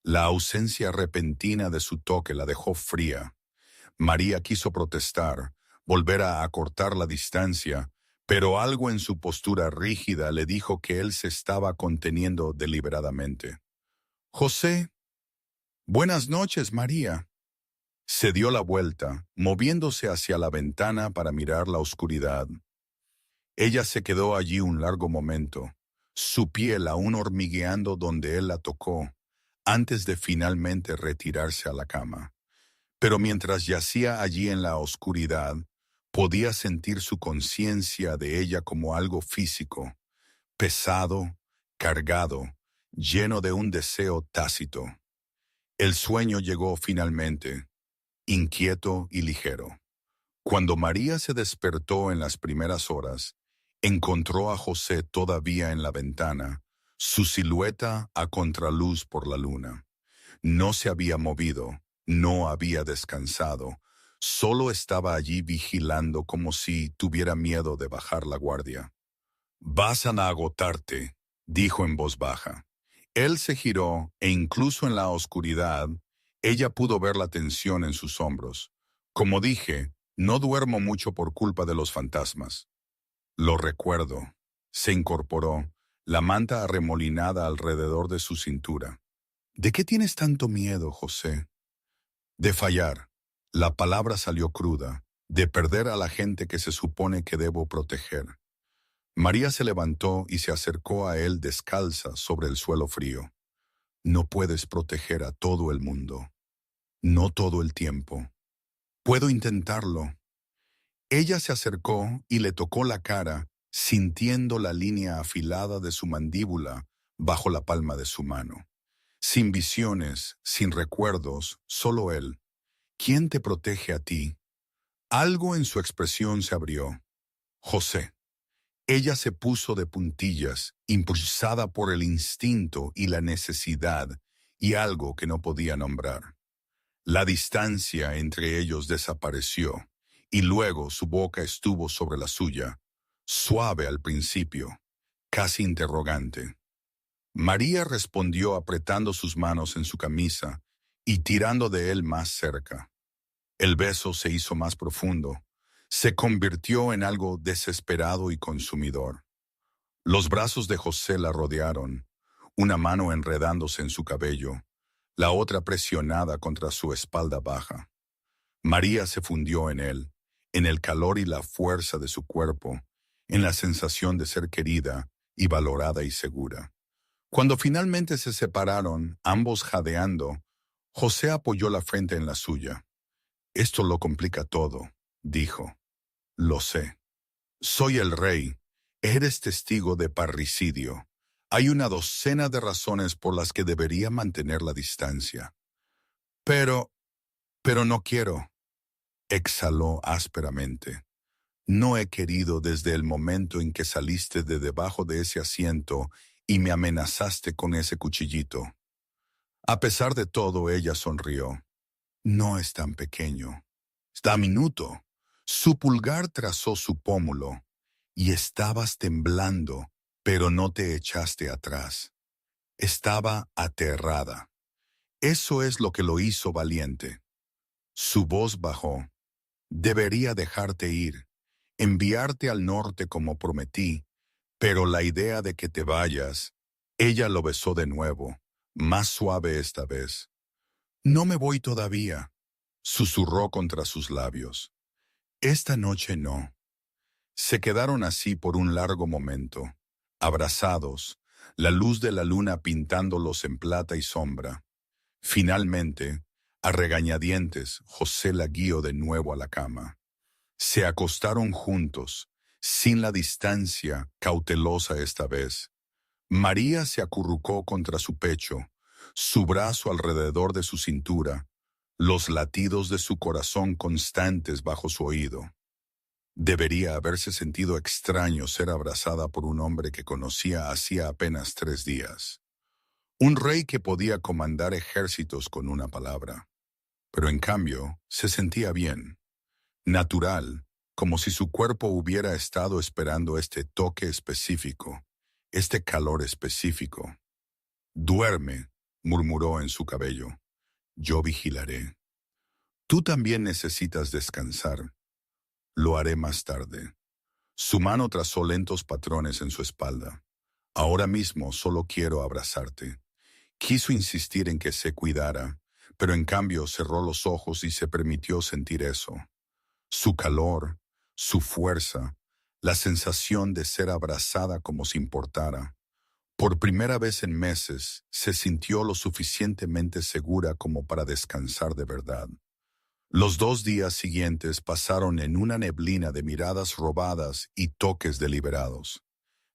La ausencia repentina de su toque la dejó fría. María quiso protestar, volver a acortar la distancia, pero algo en su postura rígida le dijo que él se estaba conteniendo deliberadamente. «José». «Buenas noches, María». Se dio la vuelta, moviéndose hacia la ventana para mirar la oscuridad. Ella se quedó allí un largo momento, su piel aún hormigueando donde él la tocó, antes de finalmente retirarse a la cama. Pero mientras yacía allí en la oscuridad, podía sentir su conciencia de ella como algo físico, pesado, cargado, lleno de un deseo tácito. El sueño llegó finalmente, inquieto y ligero. Cuando María se despertó en las primeras horas, encontró a José todavía en la ventana, su silueta a contraluz por la luna. No se había movido, no había descansado, solo estaba allí vigilando como si tuviera miedo de bajar la guardia. «Vas a agotarte», dijo en voz baja. Él se giró e incluso en la oscuridad, ella pudo ver la tensión en sus hombros. Como dije, no duermo mucho por culpa de los fantasmas. Lo recuerdo. Se incorporó, la manta arremolinada alrededor de su cintura. ¿De qué tienes tanto miedo, José? De fallar. La palabra salió cruda, de perder a la gente que se supone que debo proteger. María se levantó y se acercó a él descalza sobre el suelo frío. No puedes proteger a todo el mundo. No todo el tiempo. Puedo intentarlo. Ella se acercó y le tocó la cara, sintiendo la línea afilada de su mandíbula bajo la palma de su mano. Sin visiones, sin recuerdos, solo él. ¿Quién te protege a ti? Algo en su expresión se abrió. José. Ella se puso de puntillas, impulsada por el instinto y la necesidad, y algo que no podía nombrar. La distancia entre ellos desapareció, y luego su boca estuvo sobre la suya, suave al principio, casi interrogante. María respondió apretando sus manos en su camisa y tirando de él más cerca. El beso se hizo más profundo, se convirtió en algo desesperado y consumidor. Los brazos de José la rodearon, una mano enredándose en su cabello, la otra presionada contra su espalda baja. María se fundió en él, en el calor y la fuerza de su cuerpo, en la sensación de ser querida y valorada y segura. Cuando finalmente se separaron, ambos jadeando, José apoyó la frente en la suya. Esto lo complica todo, dijo. Lo sé. Soy el rey. Eres testigo de parricidio. Hay una docena de razones por las que debería mantener la distancia. Pero no quiero. Exhaló ásperamente. No he querido desde el momento en que saliste de debajo de ese asiento y me amenazaste con ese cuchillito. A pesar de todo, ella sonrió. No es tan pequeño. Está minuto. Su pulgar trazó su pómulo. Y estabas temblando, pero no te echaste atrás. Estaba aterrada. Eso es lo que lo hizo valiente. Su voz bajó. Debería dejarte ir, enviarte al norte como prometí, pero la idea de que te vayas. Ella lo besó de nuevo, más suave esta vez. No me voy todavía, susurró contra sus labios. Esta noche no. Se quedaron así por un largo momento, abrazados, la luz de la luna pintándolos en plata y sombra. Finalmente, a regañadientes, José la guió de nuevo a la cama. Se acostaron juntos, sin la distancia, cautelosa esta vez. María se acurrucó contra su pecho, su brazo alrededor de su cintura, los latidos de su corazón constantes bajo su oído. Debería haberse sentido extraño ser abrazada por un hombre que conocía hacía apenas 3 días. Un rey que podía comandar ejércitos con una palabra. Pero en cambio, se sentía bien, natural, como si su cuerpo hubiera estado esperando este toque específico, este calor específico. Duerme, murmuró en su cabello. Yo vigilaré. Tú también necesitas descansar. Lo haré más tarde. Su mano trazó lentos patrones en su espalda. Ahora mismo solo quiero abrazarte. Quiso insistir en que se cuidara, pero en cambio cerró los ojos y se permitió sentir eso. Su calor, su fuerza, la sensación de ser abrazada como si importara. Por primera vez en meses, se sintió lo suficientemente segura como para descansar de verdad. Los 2 días siguientes pasaron en una neblina de miradas robadas y toques deliberados.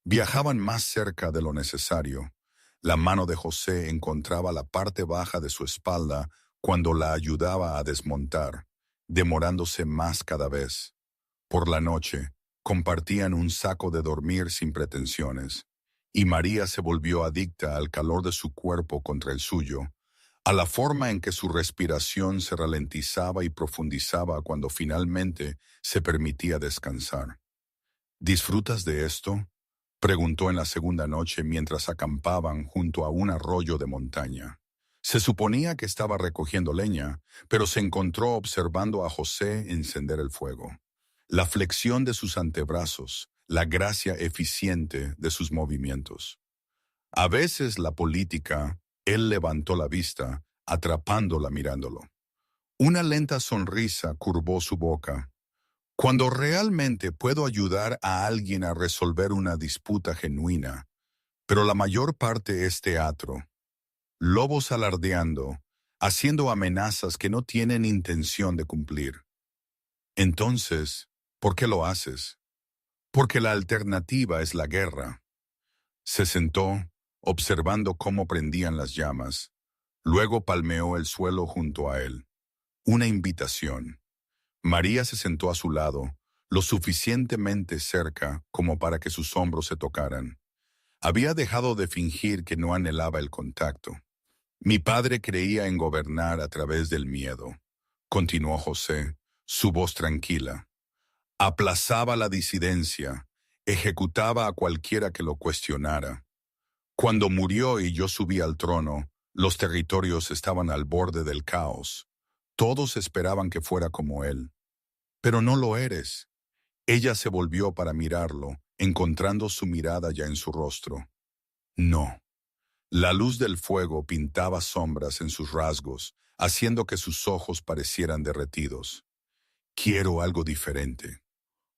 Viajaban más cerca de lo necesario. La mano de José encontraba la parte baja de su espalda cuando la ayudaba a desmontar, demorándose más cada vez. Por la noche, compartían un saco de dormir sin pretensiones, y María se volvió adicta al calor de su cuerpo contra el suyo, a la forma en que su respiración se ralentizaba y profundizaba cuando finalmente se permitía descansar. ¿Disfrutas de esto?, preguntó en la segunda noche mientras acampaban junto a un arroyo de montaña. Se suponía que estaba recogiendo leña, pero se encontró observando a José encender el fuego. La flexión de sus antebrazos, la gracia eficiente de sus movimientos. A veces la política, él levantó la vista, atrapándola mirándolo. Una lenta sonrisa curvó su boca. Cuando realmente puedo ayudar a alguien a resolver una disputa genuina, pero la mayor parte es teatro. Lobos alardeando, haciendo amenazas que no tienen intención de cumplir. Entonces, ¿por qué lo haces? Porque la alternativa es la guerra. Se sentó, observando cómo prendían las llamas. Luego palmeó el suelo junto a él. Una invitación. María se sentó a su lado, lo suficientemente cerca como para que sus hombros se tocaran. Había dejado de fingir que no anhelaba el contacto. Mi padre creía en gobernar a través del miedo, continuó José, su voz tranquila. Aplazaba la disidencia, ejecutaba a cualquiera que lo cuestionara. Cuando murió y yo subí al trono, los territorios estaban al borde del caos. Todos esperaban que fuera como él. Pero no lo eres. Ella se volvió para mirarlo, encontrando su mirada ya en su rostro. No. La luz del fuego pintaba sombras en sus rasgos, haciendo que sus ojos parecieran derretidos. Quiero algo diferente.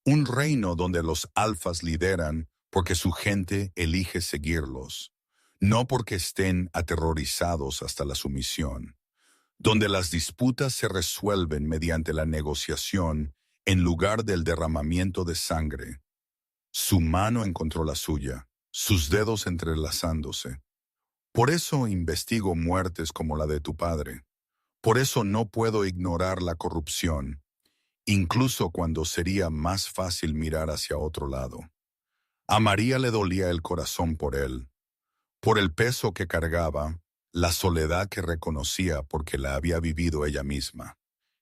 Un reino donde los alfas lideran porque su gente elige seguirlos, no porque estén aterrorizados hasta la sumisión. Donde las disputas se resuelven mediante la negociación en lugar del derramamiento de sangre. Su mano encontró la suya, sus dedos entrelazándose. Por eso investigo muertes como la de tu padre. Por eso no puedo ignorar la corrupción, incluso cuando sería más fácil mirar hacia otro lado. A María le dolía el corazón por el peso que cargaba, la soledad que reconocía porque la había vivido ella misma.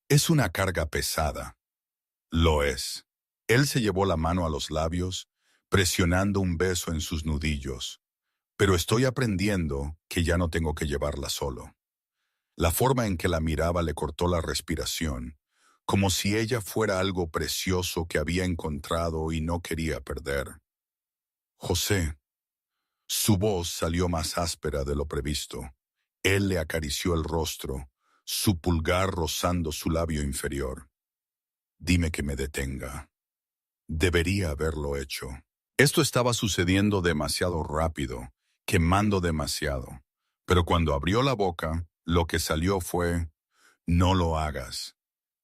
Es una carga pesada. Lo es. Él se llevó la mano a los labios, presionando un beso en sus nudillos. Pero estoy aprendiendo que ya no tengo que llevarla solo. La forma en que la miraba le cortó la respiración, como si ella fuera algo precioso que había encontrado y no quería perder. José. Su voz salió más áspera de lo previsto. Él le acarició el rostro, su pulgar rozando su labio inferior. Dime que me detenga. Debería haberlo hecho. Esto estaba sucediendo demasiado rápido, quemando demasiado. Pero cuando abrió la boca, lo que salió fue, no lo hagas.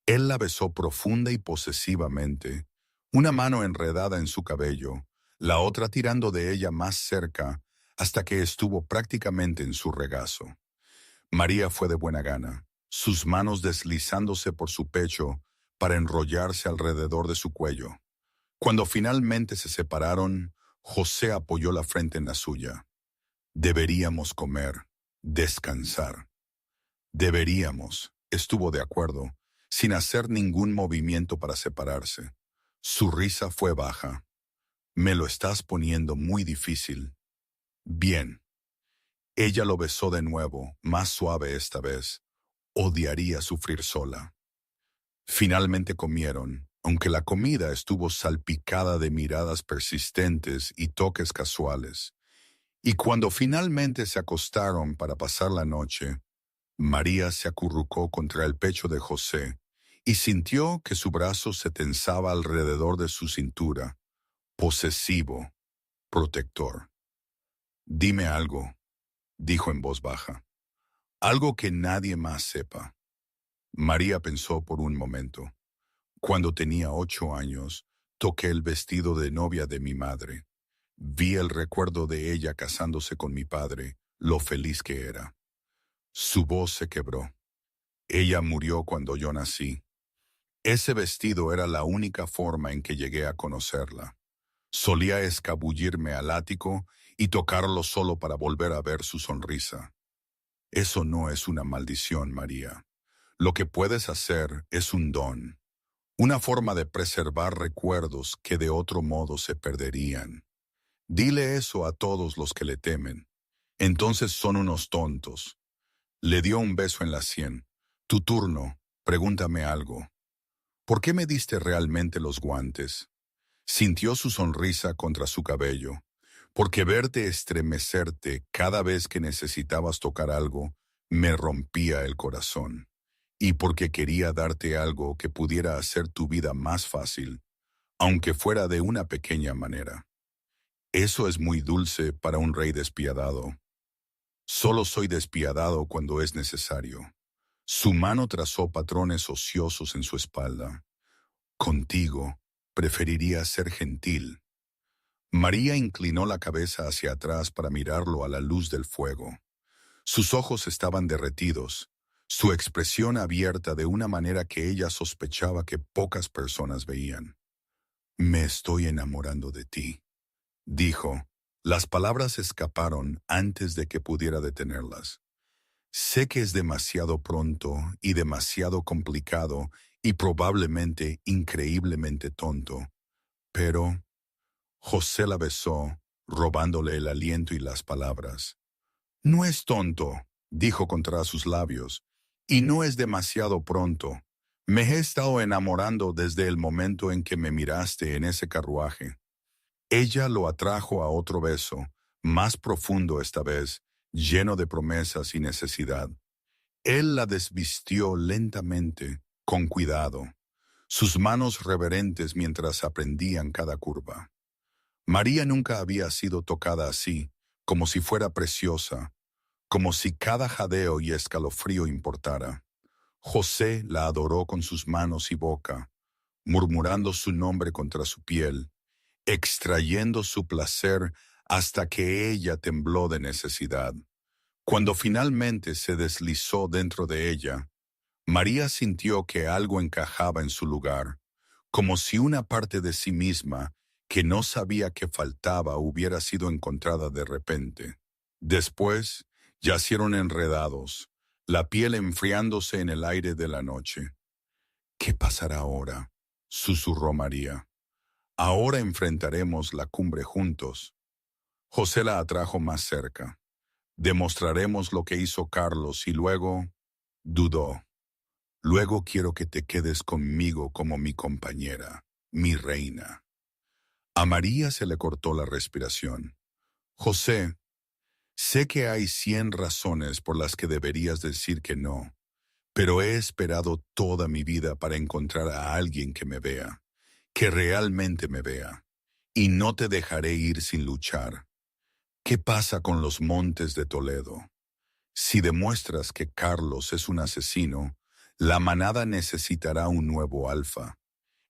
Él la besó profunda y posesivamente, una mano enredada en su cabello, la otra tirando de ella más cerca, hasta que estuvo prácticamente en su regazo. María fue de buena gana, sus manos deslizándose por su pecho para enrollarse alrededor de su cuello. Cuando finalmente se separaron, José apoyó la frente en la suya. Deberíamos comer, descansar. Deberíamos, estuvo de acuerdo, sin hacer ningún movimiento para separarse. Su risa fue baja. Me lo estás poniendo muy difícil. Bien. Ella lo besó de nuevo, más suave esta vez. Odiaría sufrir sola. Finalmente comieron, aunque la comida estuvo salpicada de miradas persistentes y toques casuales. Y cuando finalmente se acostaron para pasar la noche, María se acurrucó contra el pecho de José y sintió que su brazo se tensaba alrededor de su cintura, posesivo, protector. Dime algo, dijo en voz baja. Algo que nadie más sepa. María pensó por un momento. Cuando tenía 8 años, toqué el vestido de novia de mi madre. Vi el recuerdo de ella casándose con mi padre, lo feliz que era. Su voz se quebró. Ella murió cuando yo nací. Ese vestido era la única forma en que llegué a conocerla. Solía escabullirme al ático y tocarlo solo para volver a ver su sonrisa. Eso no es una maldición, María. Lo que puedes hacer es un don, una forma de preservar recuerdos que de otro modo se perderían. Dile eso a todos los que le temen. Entonces son unos tontos. Le dio un beso en la sien. Tu turno, pregúntame algo. ¿Por qué me diste realmente los guantes? Sintió su sonrisa contra su cabello, porque verte estremecerte cada vez que necesitabas tocar algo me rompía el corazón, y porque quería darte algo que pudiera hacer tu vida más fácil, aunque fuera de una pequeña manera. Eso es muy dulce para un rey despiadado. Solo soy despiadado cuando es necesario. Su mano trazó patrones ociosos en su espalda. Contigo, preferiría ser gentil. María inclinó la cabeza hacia atrás para mirarlo a la luz del fuego. Sus ojos estaban derretidos, su expresión abierta de una manera que ella sospechaba que pocas personas veían. Me estoy enamorando de ti, dijo. Las palabras escaparon antes de que pudiera detenerlas. Sé que es demasiado pronto y demasiado complicado y probablemente increíblemente tonto, pero José la besó, robándole el aliento y las palabras. No es tonto, dijo contra sus labios, y no es demasiado pronto. Me he estado enamorando desde el momento en que me miraste en ese carruaje. Ella lo atrajo a otro beso, más profundo esta vez, lleno de promesas y necesidad. Él la desvistió lentamente, con cuidado, sus manos reverentes mientras aprendían cada curva. María nunca había sido tocada así, como si fuera preciosa, como si cada jadeo y escalofrío importara. José la adoró con sus manos y boca, murmurando su nombre contra su piel, extrayendo su placer hasta que ella tembló de necesidad. Cuando finalmente se deslizó dentro de ella, María sintió que algo encajaba en su lugar, como si una parte de sí misma que no sabía que faltaba hubiera sido encontrada de repente. Después, yacieron enredados, la piel enfriándose en el aire de la noche. ¿Qué pasará ahora?, susurró María. Ahora enfrentaremos la cumbre juntos. José la atrajo más cerca. Demostraremos lo que hizo Carlos y luego dudó. Luego quiero que te quedes conmigo como mi compañera, mi reina. A María se le cortó la respiración. José, sé que hay 100 razones por las que deberías decir que no, pero he esperado toda mi vida para encontrar a alguien que me vea, que realmente me vea, y no te dejaré ir sin luchar. ¿Qué pasa con los montes de Toledo? Si demuestras que Carlos es un asesino, la manada necesitará un nuevo alfa.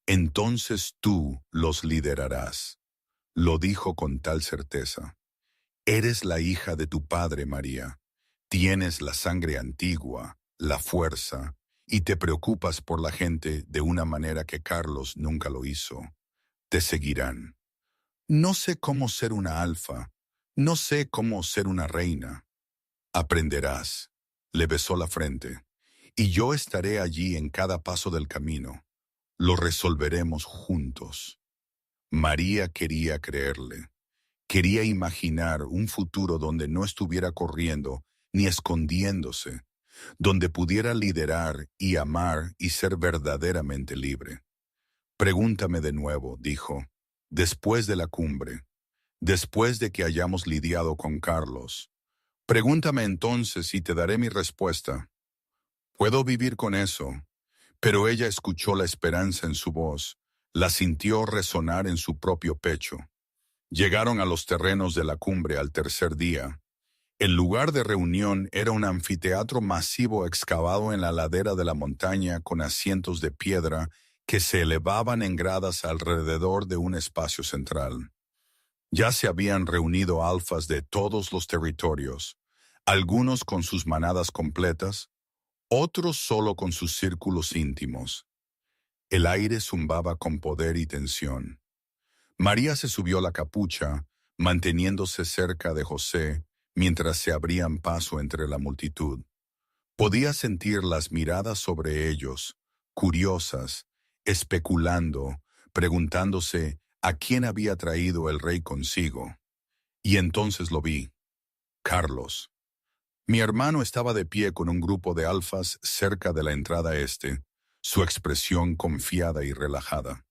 Entonces tú los liderarás. Lo dijo con tal certeza. Eres la hija de tu padre, María. Tienes la sangre antigua, la fuerza, y te preocupas por la gente de una manera que Carlos nunca lo hizo. Te seguirán. No sé cómo ser una alfa. No sé cómo ser una reina. Aprenderás. Le besó la frente. Y yo estaré allí en cada paso del camino. Lo resolveremos juntos. María quería creerle. Quería imaginar un futuro donde no estuviera corriendo ni escondiéndose, donde pudiera liderar y amar y ser verdaderamente libre. Pregúntame de nuevo, dijo, después de la cumbre, después de que hayamos lidiado con Carlos. Pregúntame entonces y te daré mi respuesta. Puedo vivir con eso. Pero ella escuchó la esperanza en su voz, la sintió resonar en su propio pecho. Llegaron a los terrenos de la cumbre al tercer día. El lugar de reunión era un anfiteatro masivo excavado en la ladera de la montaña con asientos de piedra que se elevaban en gradas alrededor de un espacio central. Ya se habían reunido alfas de todos los territorios, algunos con sus manadas completas, otros solo con sus círculos íntimos. El aire zumbaba con poder y tensión. María se subió la capucha, manteniéndose cerca de José, mientras se abrían paso entre la multitud. Podía sentir las miradas sobre ellos, curiosas, especulando, preguntándose a quién había traído el rey consigo. Y entonces lo vi, Carlos. Mi hermano estaba de pie con un grupo de alfas cerca de la entrada este, su expresión confiada y relajada.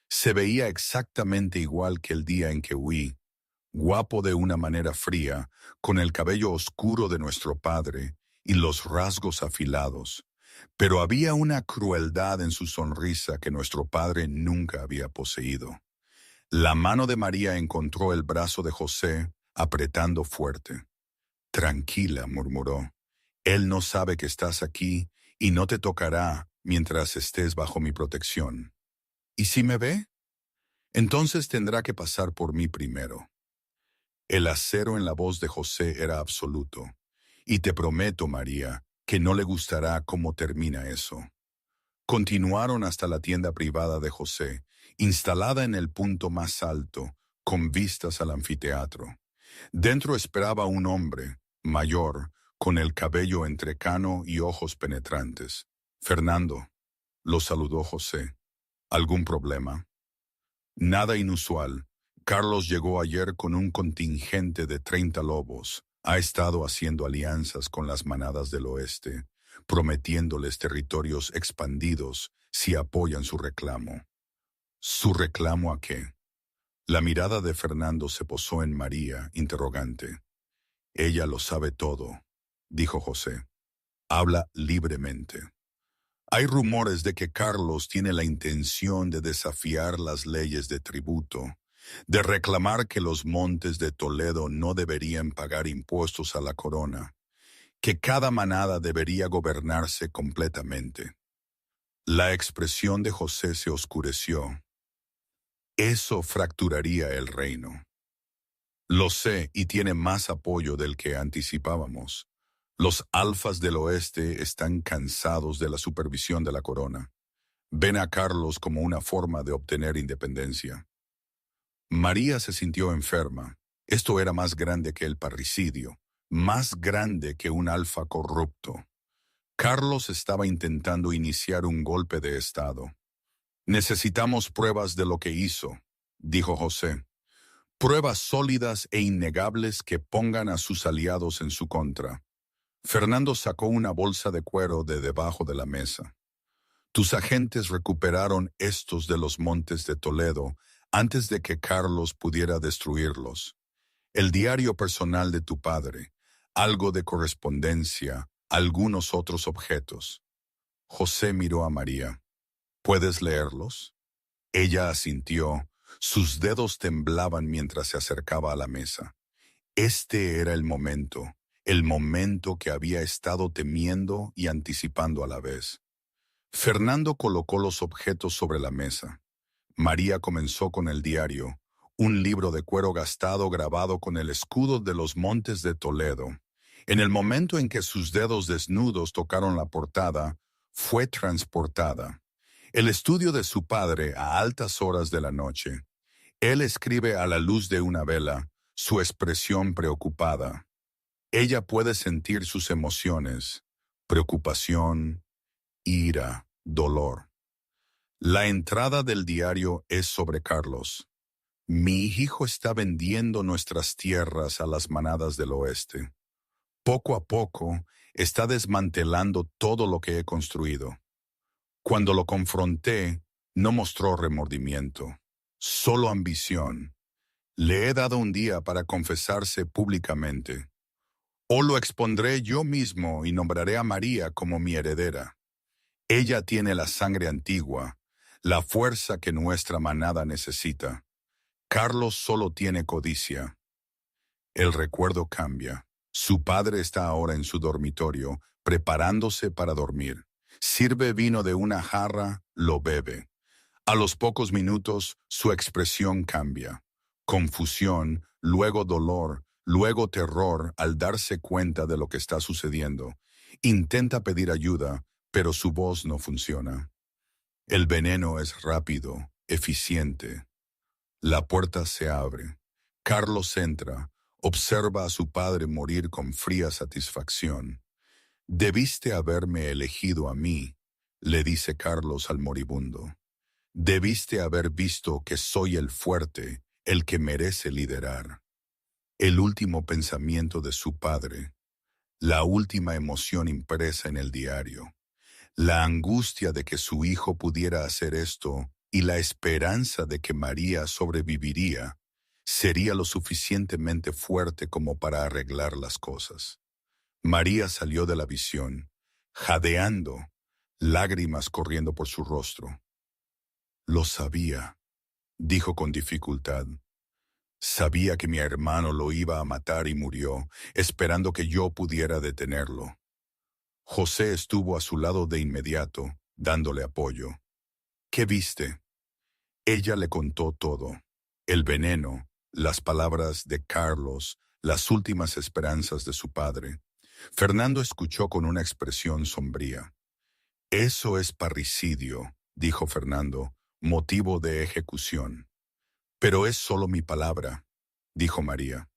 Se veía exactamente igual que el día en que huí, guapo de una manera fría, con el cabello oscuro de nuestro padre y los rasgos afilados, pero había una crueldad en su sonrisa que nuestro padre nunca había poseído. La mano de María encontró el brazo de José, apretando fuerte. Tranquila, murmuró. Él no sabe que estás aquí y no te tocará mientras estés bajo mi protección. ¿Y si me ve? Entonces tendrá que pasar por mí primero. El acero en la voz de José era absoluto. Y te prometo, María, que no le gustará cómo termina eso. Continuaron hasta la tienda privada de José, instalada en el punto más alto, con vistas al anfiteatro. Dentro esperaba un hombre, mayor, con el cabello entrecano y ojos penetrantes. Fernando, lo saludó José. ¿Algún problema? Nada inusual. Carlos llegó ayer con un contingente de 30 lobos. Ha estado haciendo alianzas con las manadas del oeste, prometiéndoles territorios expandidos si apoyan su reclamo. ¿Su reclamo a qué? La mirada de Fernando se posó en María, interrogante. Ella lo sabe todo, dijo José. Habla libremente. Hay rumores de que Carlos tiene la intención de desafiar las leyes de tributo, de reclamar que los montes de Toledo no deberían pagar impuestos a la corona, que cada manada debería gobernarse completamente. La expresión de José se oscureció. Eso fracturaría el reino. Lo sé y tiene más apoyo del que anticipábamos. Los alfas del oeste están cansados de la supervisión de la corona. Ven a Carlos como una forma de obtener independencia. María se sintió enferma. Esto era más grande que el parricidio, más grande que un alfa corrupto. Carlos estaba intentando iniciar un golpe de estado. Necesitamos pruebas de lo que hizo, dijo José. Pruebas sólidas e innegables que pongan a sus aliados en su contra. Fernando sacó una bolsa de cuero de debajo de la mesa. Tus agentes recuperaron estos de los montes de Toledo antes de que Carlos pudiera destruirlos. El diario personal de tu padre, algo de correspondencia, algunos otros objetos. José miró a María. ¿Puedes leerlos? Ella asintió. Sus dedos temblaban mientras se acercaba a la mesa. Este era el momento que había estado temiendo y anticipando a la vez. Fernando colocó los objetos sobre la mesa. María comenzó con el diario, un libro de cuero gastado grabado con el escudo de los montes de Toledo. En el momento en que sus dedos desnudos tocaron la portada, fue transportada. El estudio de su padre a altas horas de la noche. Él escribe a la luz de una vela, su expresión preocupada. Ella puede sentir sus emociones, preocupación, ira, dolor. La entrada del diario es sobre Carlos. Mi hijo está vendiendo nuestras tierras a las manadas del oeste. Poco a poco está desmantelando todo lo que he construido. Cuando lo confronté, no mostró remordimiento, solo ambición. Le he dado un día para confesarse públicamente. O lo expondré yo mismo y nombraré a María como mi heredera. Ella tiene la sangre antigua, la fuerza que nuestra manada necesita. Carlos solo tiene codicia. El recuerdo cambia. Su padre está ahora en su dormitorio, preparándose para dormir. Sirve vino de una jarra, lo bebe. A los pocos minutos, su expresión cambia. Confusión, luego dolor, luego terror al darse cuenta de lo que está sucediendo. Intenta pedir ayuda, pero su voz no funciona. El veneno es rápido, eficiente. La puerta se abre. Carlos entra, observa a su padre morir con fría satisfacción. «Debiste haberme elegido a mí», le dice Carlos al moribundo. «Debiste haber visto que soy el fuerte, el que merece liderar». El último pensamiento de su padre, la última emoción impresa en el diario, la angustia de que su hijo pudiera hacer esto y la esperanza de que María sobreviviría, sería lo suficientemente fuerte como para arreglar las cosas. María salió de la visión, jadeando, lágrimas corriendo por su rostro. «Lo sabía», dijo con dificultad. «Sabía que mi hermano lo iba a matar y murió, esperando que yo pudiera detenerlo». José estuvo a su lado de inmediato, dándole apoyo. «¿Qué viste?». Ella le contó todo. El veneno, las palabras de Carlos, las últimas esperanzas de su padre. Fernando escuchó con una expresión sombría. «Eso es parricidio», dijo Fernando, «motivo de ejecución». «Pero es solo mi palabra», dijo María.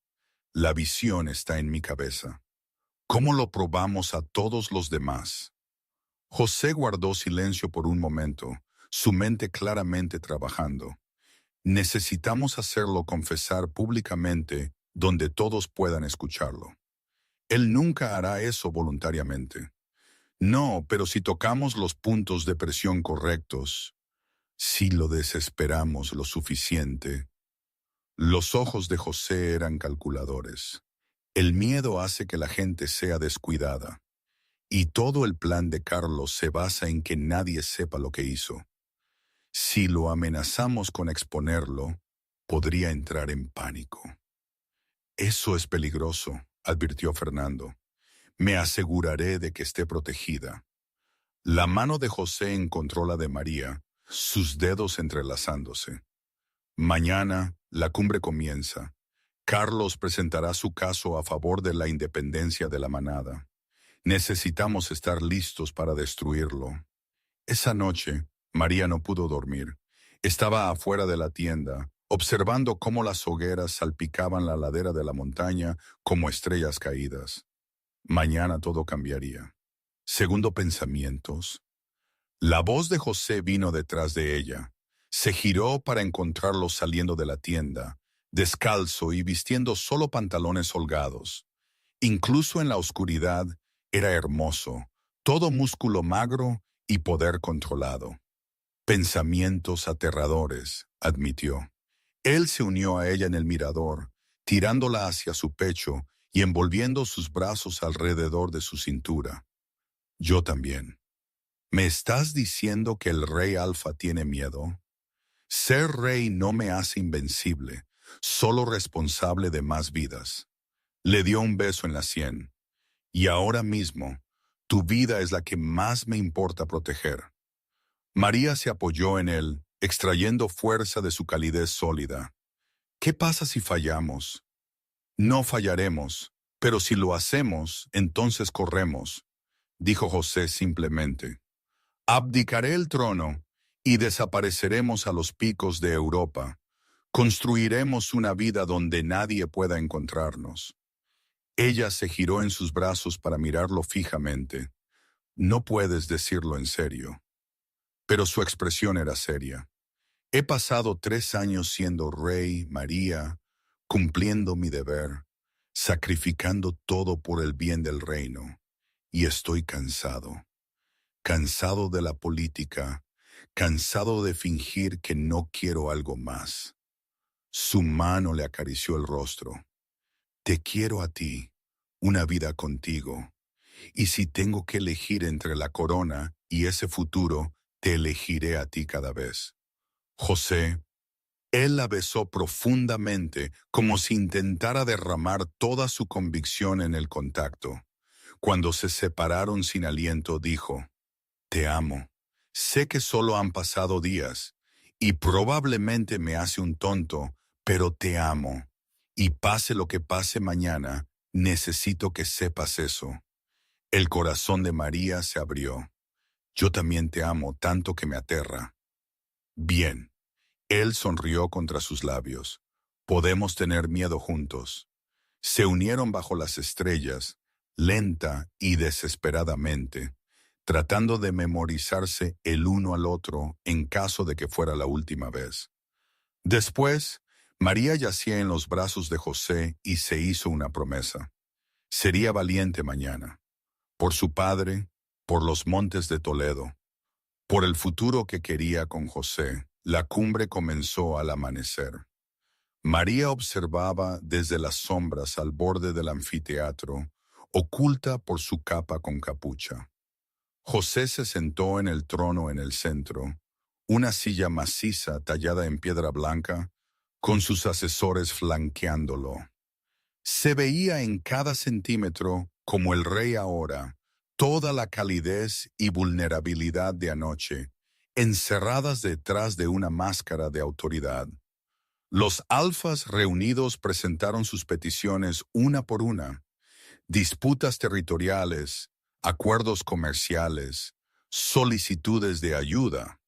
«La visión está en mi cabeza. ¿Cómo lo probamos a todos los demás?». José guardó silencio por un momento, su mente claramente trabajando. «Necesitamos hacerlo confesar públicamente donde todos puedan escucharlo. Él nunca hará eso voluntariamente». «No, pero si tocamos los puntos de presión correctos, si lo desesperamos lo suficiente». Los ojos de José eran calculadores. El miedo hace que la gente sea descuidada. Y todo el plan de Carlos se basa en que nadie sepa lo que hizo. Si lo amenazamos con exponerlo, podría entrar en pánico. «Eso es peligroso», advirtió Fernando. «Me aseguraré de que esté protegida». La mano de José encontró la de María, sus dedos entrelazándose. «Mañana, la cumbre comienza. Carlos presentará su caso a favor de la independencia de la manada. Necesitamos estar listos para destruirlo». Esa noche, María no pudo dormir. Estaba afuera de la tienda, observando cómo las hogueras salpicaban la ladera de la montaña como estrellas caídas. Mañana todo cambiaría. Segundo pensamientos. La voz de José vino detrás de ella. Se giró para encontrarlo saliendo de la tienda, descalzo y vistiendo solo pantalones holgados. Incluso en la oscuridad, era hermoso, todo músculo magro y poder controlado. «Pensamientos aterradores», admitió. Él se unió a ella en el mirador, tirándola hacia su pecho y envolviendo sus brazos alrededor de su cintura. «Yo también». «¿Me estás diciendo que el rey Alfa tiene miedo?». «Ser rey no me hace invencible, solo responsable de más vidas». Le dio un beso en la sien. «Y ahora mismo, tu vida es la que más me importa proteger». María se apoyó en él, extrayendo fuerza de su calidez sólida. «¿Qué pasa si fallamos?». «No fallaremos, pero si lo hacemos, entonces corremos», dijo José simplemente. «Abdicaré el trono y desapareceremos a los picos de Europa. Construiremos una vida donde nadie pueda encontrarnos». Ella se giró en sus brazos para mirarlo fijamente. «No puedes decirlo en serio». Pero su expresión era seria. «He pasado 3 años siendo rey, María, cumpliendo mi deber, sacrificando todo por el bien del reino, y estoy cansado. Cansado de la política, cansado de fingir que no quiero algo más». Su mano le acarició el rostro. «Te quiero a ti, una vida contigo, y si tengo que elegir entre la corona y ese futuro, te elegiré a ti cada vez». José, Él la besó profundamente, como si intentara derramar toda su convicción en el contacto. Cuando se separaron sin aliento, dijo: «Te amo. Sé que solo han pasado días, y probablemente me hace un tonto, pero te amo. Y pase lo que pase mañana, necesito que sepas eso». El corazón de María se abrió. «Yo también te amo tanto que me aterra». «Bien». Él sonrió contra sus labios. «Podemos tener miedo juntos». Se unieron bajo las estrellas, lenta y desesperadamente, tratando de memorizarse el uno al otro en caso de que fuera la última vez. Después, María yacía en los brazos de José y se hizo una promesa. Sería valiente mañana, por su padre, por los montes de Toledo, por el futuro que quería con José. La cumbre comenzó al amanecer. María observaba desde las sombras al borde del anfiteatro, oculta por su capa con capucha. José se sentó en el trono en el centro, una silla maciza tallada en piedra blanca, con sus asesores flanqueándolo. Se veía en cada centímetro, como el rey ahora, toda la calidez y vulnerabilidad de anoche, encerradas detrás de una máscara de autoridad. Los alfas reunidos presentaron sus peticiones una por una: disputas territoriales, acuerdos comerciales, solicitudes de ayuda.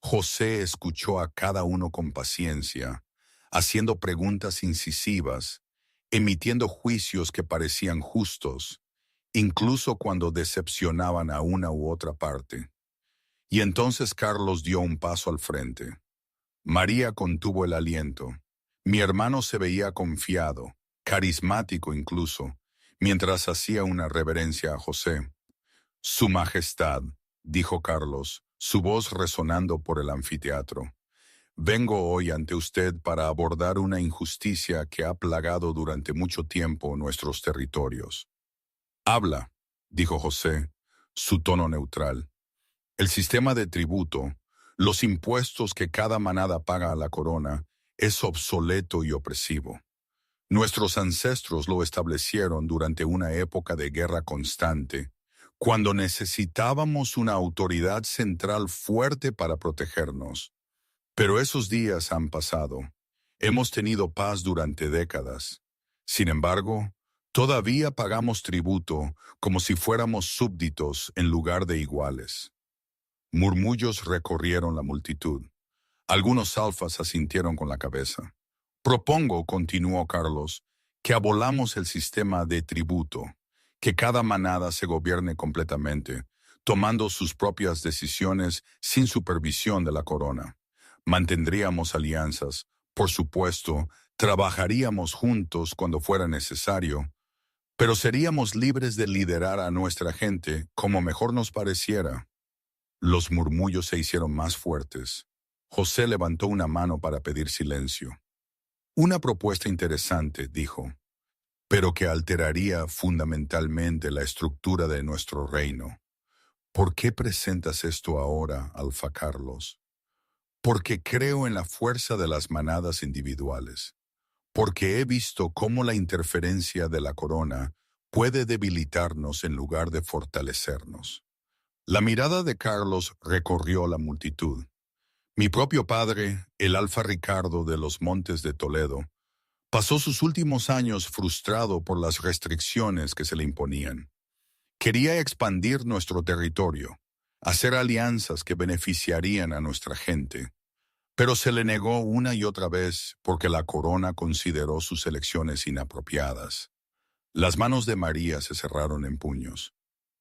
José escuchó a cada uno con paciencia, haciendo preguntas incisivas, emitiendo juicios que parecían justos, incluso cuando decepcionaban a una u otra parte. Y entonces Carlos dio un paso al frente. María contuvo el aliento. Mi hermano se veía confiado, carismático incluso, mientras hacía una reverencia a José. «Su Majestad», dijo Carlos, su voz resonando por el anfiteatro. «Vengo hoy ante usted para abordar una injusticia que ha plagado durante mucho tiempo nuestros territorios». «Habla», dijo José, su tono neutral. «El sistema de tributo, los impuestos que cada manada paga a la corona, es obsoleto y opresivo. Nuestros ancestros lo establecieron durante una época de guerra constante, cuando necesitábamos una autoridad central fuerte para protegernos. Pero esos días han pasado. Hemos tenido paz durante décadas. Sin embargo, todavía pagamos tributo como si fuéramos súbditos en lugar de iguales». Murmullos recorrieron la multitud. Algunos alfas asintieron con la cabeza. «Propongo», continuó Carlos, «que abolamos el sistema de tributo, que cada manada se gobierne completamente, tomando sus propias decisiones sin supervisión de la corona. Mantendríamos alianzas, por supuesto, trabajaríamos juntos cuando fuera necesario, pero seríamos libres de liderar a nuestra gente como mejor nos pareciera». Los murmullos se hicieron más fuertes. José levantó una mano para pedir silencio. «Una propuesta interesante», dijo, «pero que alteraría fundamentalmente la estructura de nuestro reino». «¿Por qué presentas esto ahora, Alfa Carlos?» «Porque creo en la fuerza de las manadas individuales. Porque he visto cómo la interferencia de la corona puede debilitarnos en lugar de fortalecernos». La mirada de Carlos recorrió la multitud. «Mi propio padre, el Alfa Ricardo de los Montes de Toledo, pasó sus últimos años frustrado por las restricciones que se le imponían. Quería expandir nuestro territorio, hacer alianzas que beneficiarían a nuestra gente, pero se le negó una y otra vez porque la corona consideró sus elecciones inapropiadas». Las manos de María se cerraron en puños.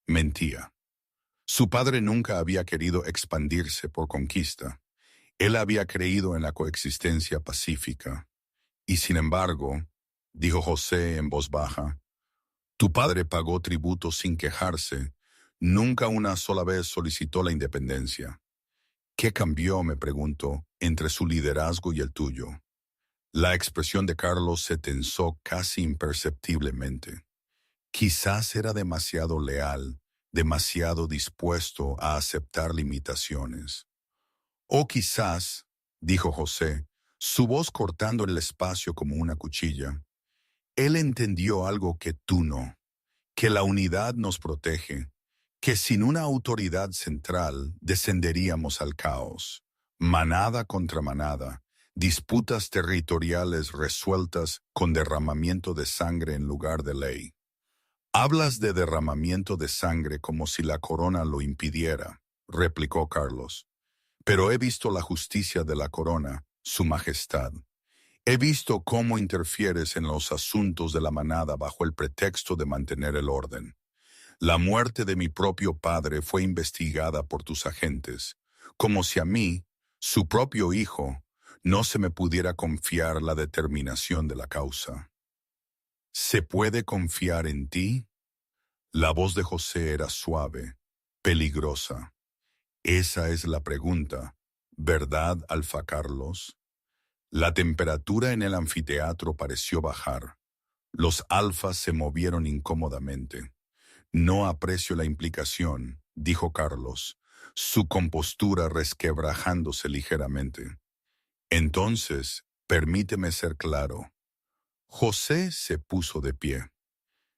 Mentía. Su padre nunca había querido expandirse por conquista. Él había creído en la coexistencia pacífica. «Y sin embargo», dijo José en voz baja, «tu padre pagó tributo sin quejarse. Nunca una sola vez solicitó la independencia. ¿Qué cambió, me pregunto, entre su liderazgo y el tuyo?» La expresión de Carlos se tensó casi imperceptiblemente. Quizás era demasiado leal, demasiado dispuesto a aceptar limitaciones. «O quizás», dijo José, su voz cortando el espacio como una cuchilla. Él entendió algo que tú no, que la unidad nos protege, que sin una autoridad central descenderíamos al caos. Manada contra manada, disputas territoriales resueltas con derramamiento de sangre en lugar de ley. Hablas de derramamiento de sangre como si la corona lo impidiera, replicó Carlos. Pero he visto la justicia de la corona, su majestad. He visto cómo interfieres en los asuntos de la manada bajo el pretexto de mantener el orden. La muerte de mi propio padre fue investigada por tus agentes, como si a mí, su propio hijo, no se me pudiera confiar la determinación de la causa. ¿Se puede confiar en ti? La voz de José era suave, peligrosa. Esa es la pregunta, ¿verdad, Alfa Carlos? La temperatura en el anfiteatro pareció bajar. Los alfas se movieron incómodamente. No aprecio la implicación, dijo Carlos, su compostura resquebrajándose ligeramente. Entonces, permíteme ser claro. José se puso de pie.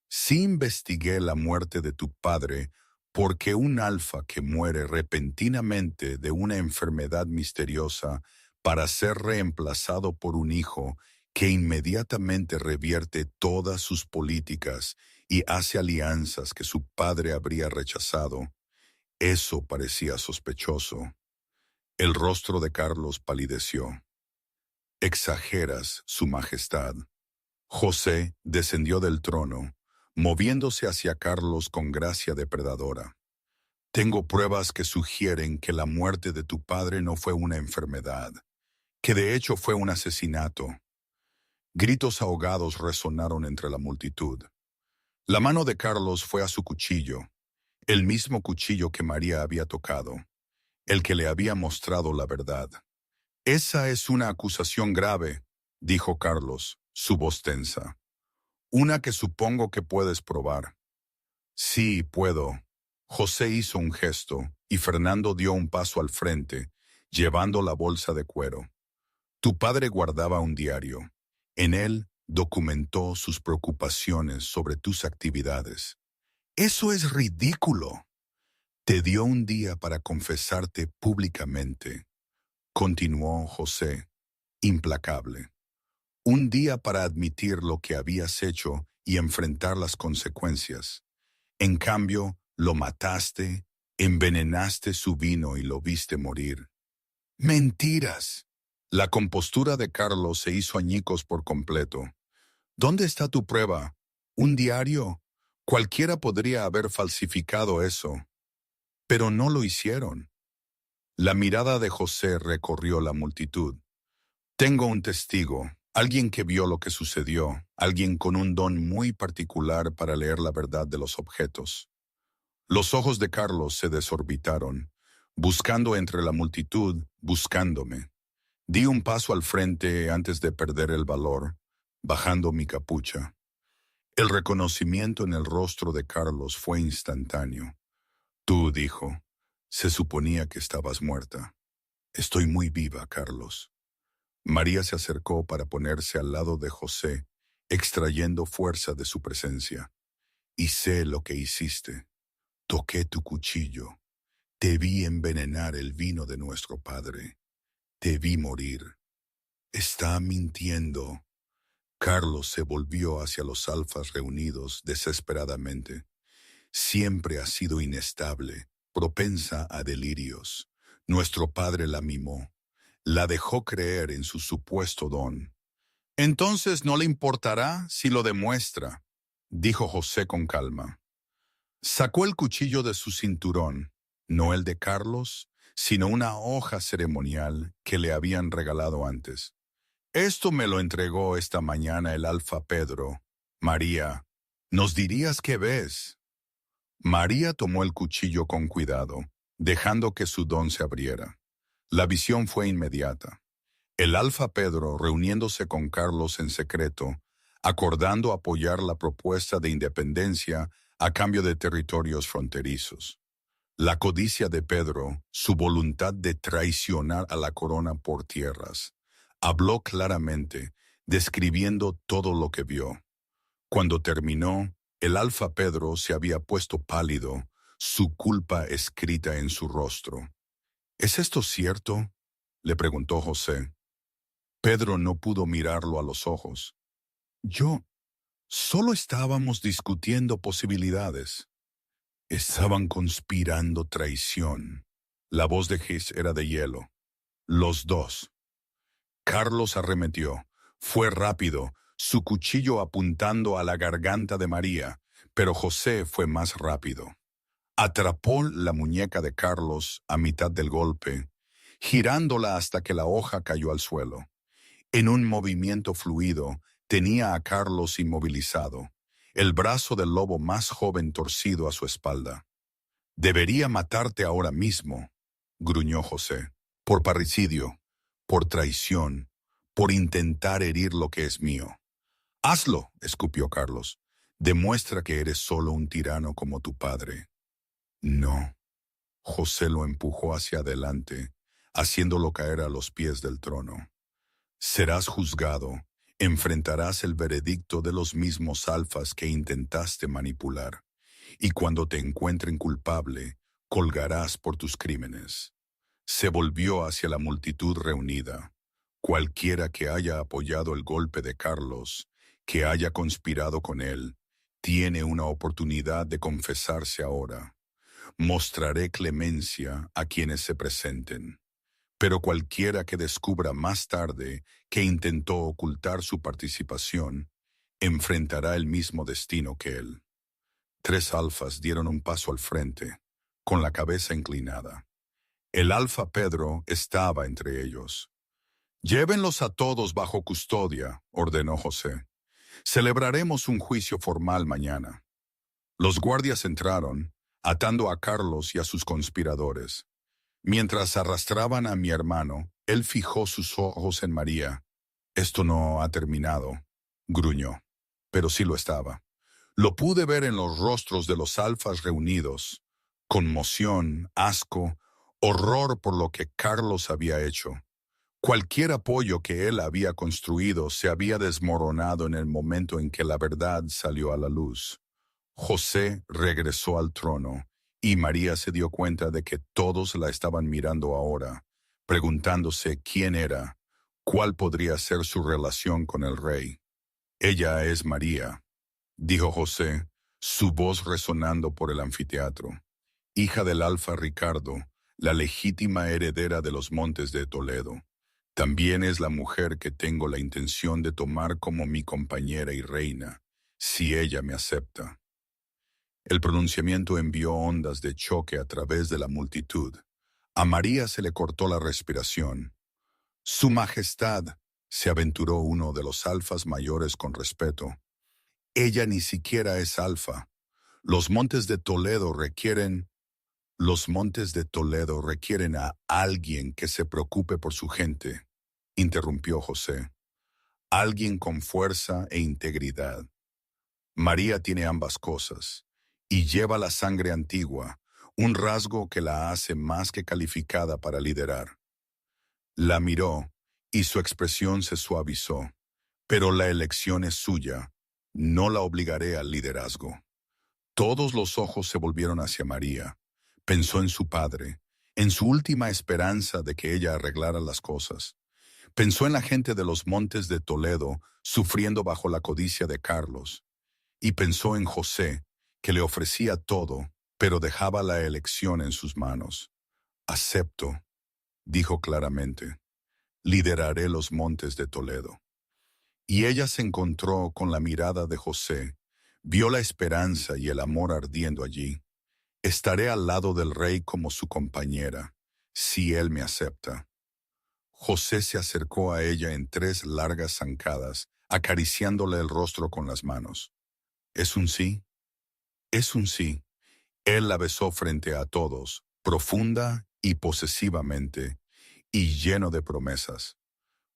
Sí investigué la muerte de tu padre porque un alfa que muere repentinamente de una enfermedad misteriosa para ser reemplazado por un hijo que inmediatamente revierte todas sus políticas y hace alianzas que su padre habría rechazado, eso parecía sospechoso. El rostro de Carlos palideció. Exageras, Su Majestad. José descendió del trono, moviéndose hacia Carlos con gracia depredadora. Tengo pruebas que sugieren que la muerte de tu padre no fue una enfermedad, que de hecho fue un asesinato. Gritos ahogados resonaron entre la multitud. La mano de Carlos fue a su cuchillo, el mismo cuchillo que María había tocado, el que le había mostrado la verdad. Esa es una acusación grave, dijo Carlos, su voz tensa. Una que supongo que puedes probar. Sí, puedo. José hizo un gesto y Fernando dio un paso al frente, llevando la bolsa de cuero. Tu padre guardaba un diario. En él documentó sus preocupaciones sobre tus actividades. Eso es ridículo. Te dio un día para confesarte públicamente, continuó José, implacable. Un día para admitir lo que habías hecho y enfrentar las consecuencias. En cambio, lo mataste, envenenaste su vino y lo viste morir. ¡Mentiras! La compostura de Carlos se hizo añicos por completo. ¿Dónde está tu prueba? ¿Un diario? Cualquiera podría haber falsificado eso. Pero no lo hicieron. La mirada de José recorrió la multitud. Tengo un testigo, alguien que vio lo que sucedió, alguien con un don muy particular para leer la verdad de los objetos. Los ojos de Carlos se desorbitaron, buscando entre la multitud, buscándome. Di un paso al frente antes de perder el valor, bajando mi capucha. El reconocimiento en el rostro de Carlos fue instantáneo. Tú, dijo, se suponía que estabas muerta. Estoy muy viva, Carlos. María se acercó para ponerse al lado de José, extrayendo fuerza de su presencia. Y sé lo que hiciste. Toqué tu cuchillo. Te vi envenenar el vino de nuestro padre. Te vi morir. Está mintiendo. Carlos se volvió hacia los alfas reunidos desesperadamente. Siempre ha sido inestable, propensa a delirios. Nuestro padre la mimó. La dejó creer en su supuesto don. Entonces no le importará si lo demuestra, dijo José con calma. Sacó el cuchillo de su cinturón, no el de Carlos, sino una hoja ceremonial que le habían regalado antes. Esto me lo entregó esta mañana el alfa Pedro. María, ¿nos dirías qué ves? María tomó el cuchillo con cuidado, dejando que su don se abriera. La visión fue inmediata. El alfa Pedro reuniéndose con Carlos en secreto, acordando apoyar la propuesta de independencia a cambio de territorios fronterizos. La codicia de Pedro, su voluntad de traicionar a la corona por tierras, Habló claramente, describiendo todo lo que vio. Cuando terminó, el Alfa Pedro se había puesto pálido, su culpa escrita en su rostro. ¿Es esto cierto?, le preguntó José. Pedro no pudo mirarlo a los ojos. Yo, solo estábamos discutiendo posibilidades. Estaban conspirando traición. La voz de Gis era de hielo. Los dos. Carlos arremetió. Fue rápido, su cuchillo apuntando a la garganta de María, pero José fue más rápido. Atrapó la muñeca de Carlos a mitad del golpe, girándola hasta que la hoja cayó al suelo. En un movimiento fluido, tenía a Carlos inmovilizado, el brazo del lobo más joven torcido a su espalda. «Debería matarte ahora mismo», gruñó José, «por parricidio, por traición, por intentar herir lo que es mío». «Hazlo», escupió Carlos. «Demuestra que eres solo un tirano como tu padre». «No». José lo empujó hacia adelante, haciéndolo caer a los pies del trono. «Serás juzgado, enfrentarás el veredicto de los mismos alfas que intentaste manipular, y cuando te encuentren culpable, colgarás por tus crímenes». Se volvió hacia la multitud reunida. Cualquiera que haya apoyado el golpe de Carlos, que haya conspirado con él, tiene una oportunidad de confesarse ahora. Mostraré clemencia a quienes se presenten. Pero cualquiera que descubra más tarde que intentó ocultar su participación, enfrentará el mismo destino que él. Tres alfas dieron un paso al frente, con la cabeza inclinada. El alfa Pedro estaba entre ellos. «Llévenlos a todos bajo custodia», ordenó José. «Celebraremos un juicio formal mañana». Los guardias entraron, atando a Carlos y a sus conspiradores. Mientras arrastraban a mi hermano, él fijó sus ojos en María. «Esto no ha terminado», gruñó. Pero sí lo estaba. Lo pude ver en los rostros de los alfas reunidos. Conmoción, asco, horror por lo que Carlos había hecho. Cualquier apoyo que él había construido se había desmoronado en el momento en que la verdad salió a la luz. José regresó al trono, y María se dio cuenta de que todos la estaban mirando ahora, preguntándose quién era, cuál podría ser su relación con el rey. «Ella es María», dijo José, su voz resonando por el anfiteatro, «hija del Alfa Ricardo, la legítima heredera de los montes de Toledo. También es la mujer que tengo la intención de tomar como mi compañera y reina, si ella me acepta». El pronunciamiento envió ondas de choque a través de la multitud. A María se le cortó la respiración. «Su Majestad», se aventuró uno de los alfas mayores con respeto. «Ella ni siquiera es alfa. Los montes de Toledo requieren a alguien que se preocupe por su gente», interrumpió José. «Alguien con fuerza e integridad. María tiene ambas cosas, y lleva la sangre antigua, un rasgo que la hace más que calificada para liderar». La miró, y su expresión se suavizó. «Pero la elección es suya. No la obligaré al liderazgo». Todos los ojos se volvieron hacia María. Pensó en su padre, en su última esperanza de que ella arreglara las cosas. Pensó en la gente de los montes de Toledo sufriendo bajo la codicia de Carlos. Y pensó en José, que le ofrecía todo, pero dejaba la elección en sus manos. «Acepto», dijo claramente. «Lideraré los montes de Toledo». Y ella se encontró con la mirada de José, vio la esperanza y el amor ardiendo allí. «Estaré al lado del rey como su compañera, si él me acepta». José se acercó a ella en 3 largas zancadas, acariciándole el rostro con las manos. «¿Es un sí?». «Es un sí». Él la besó frente a todos, profunda y posesivamente, y lleno de promesas.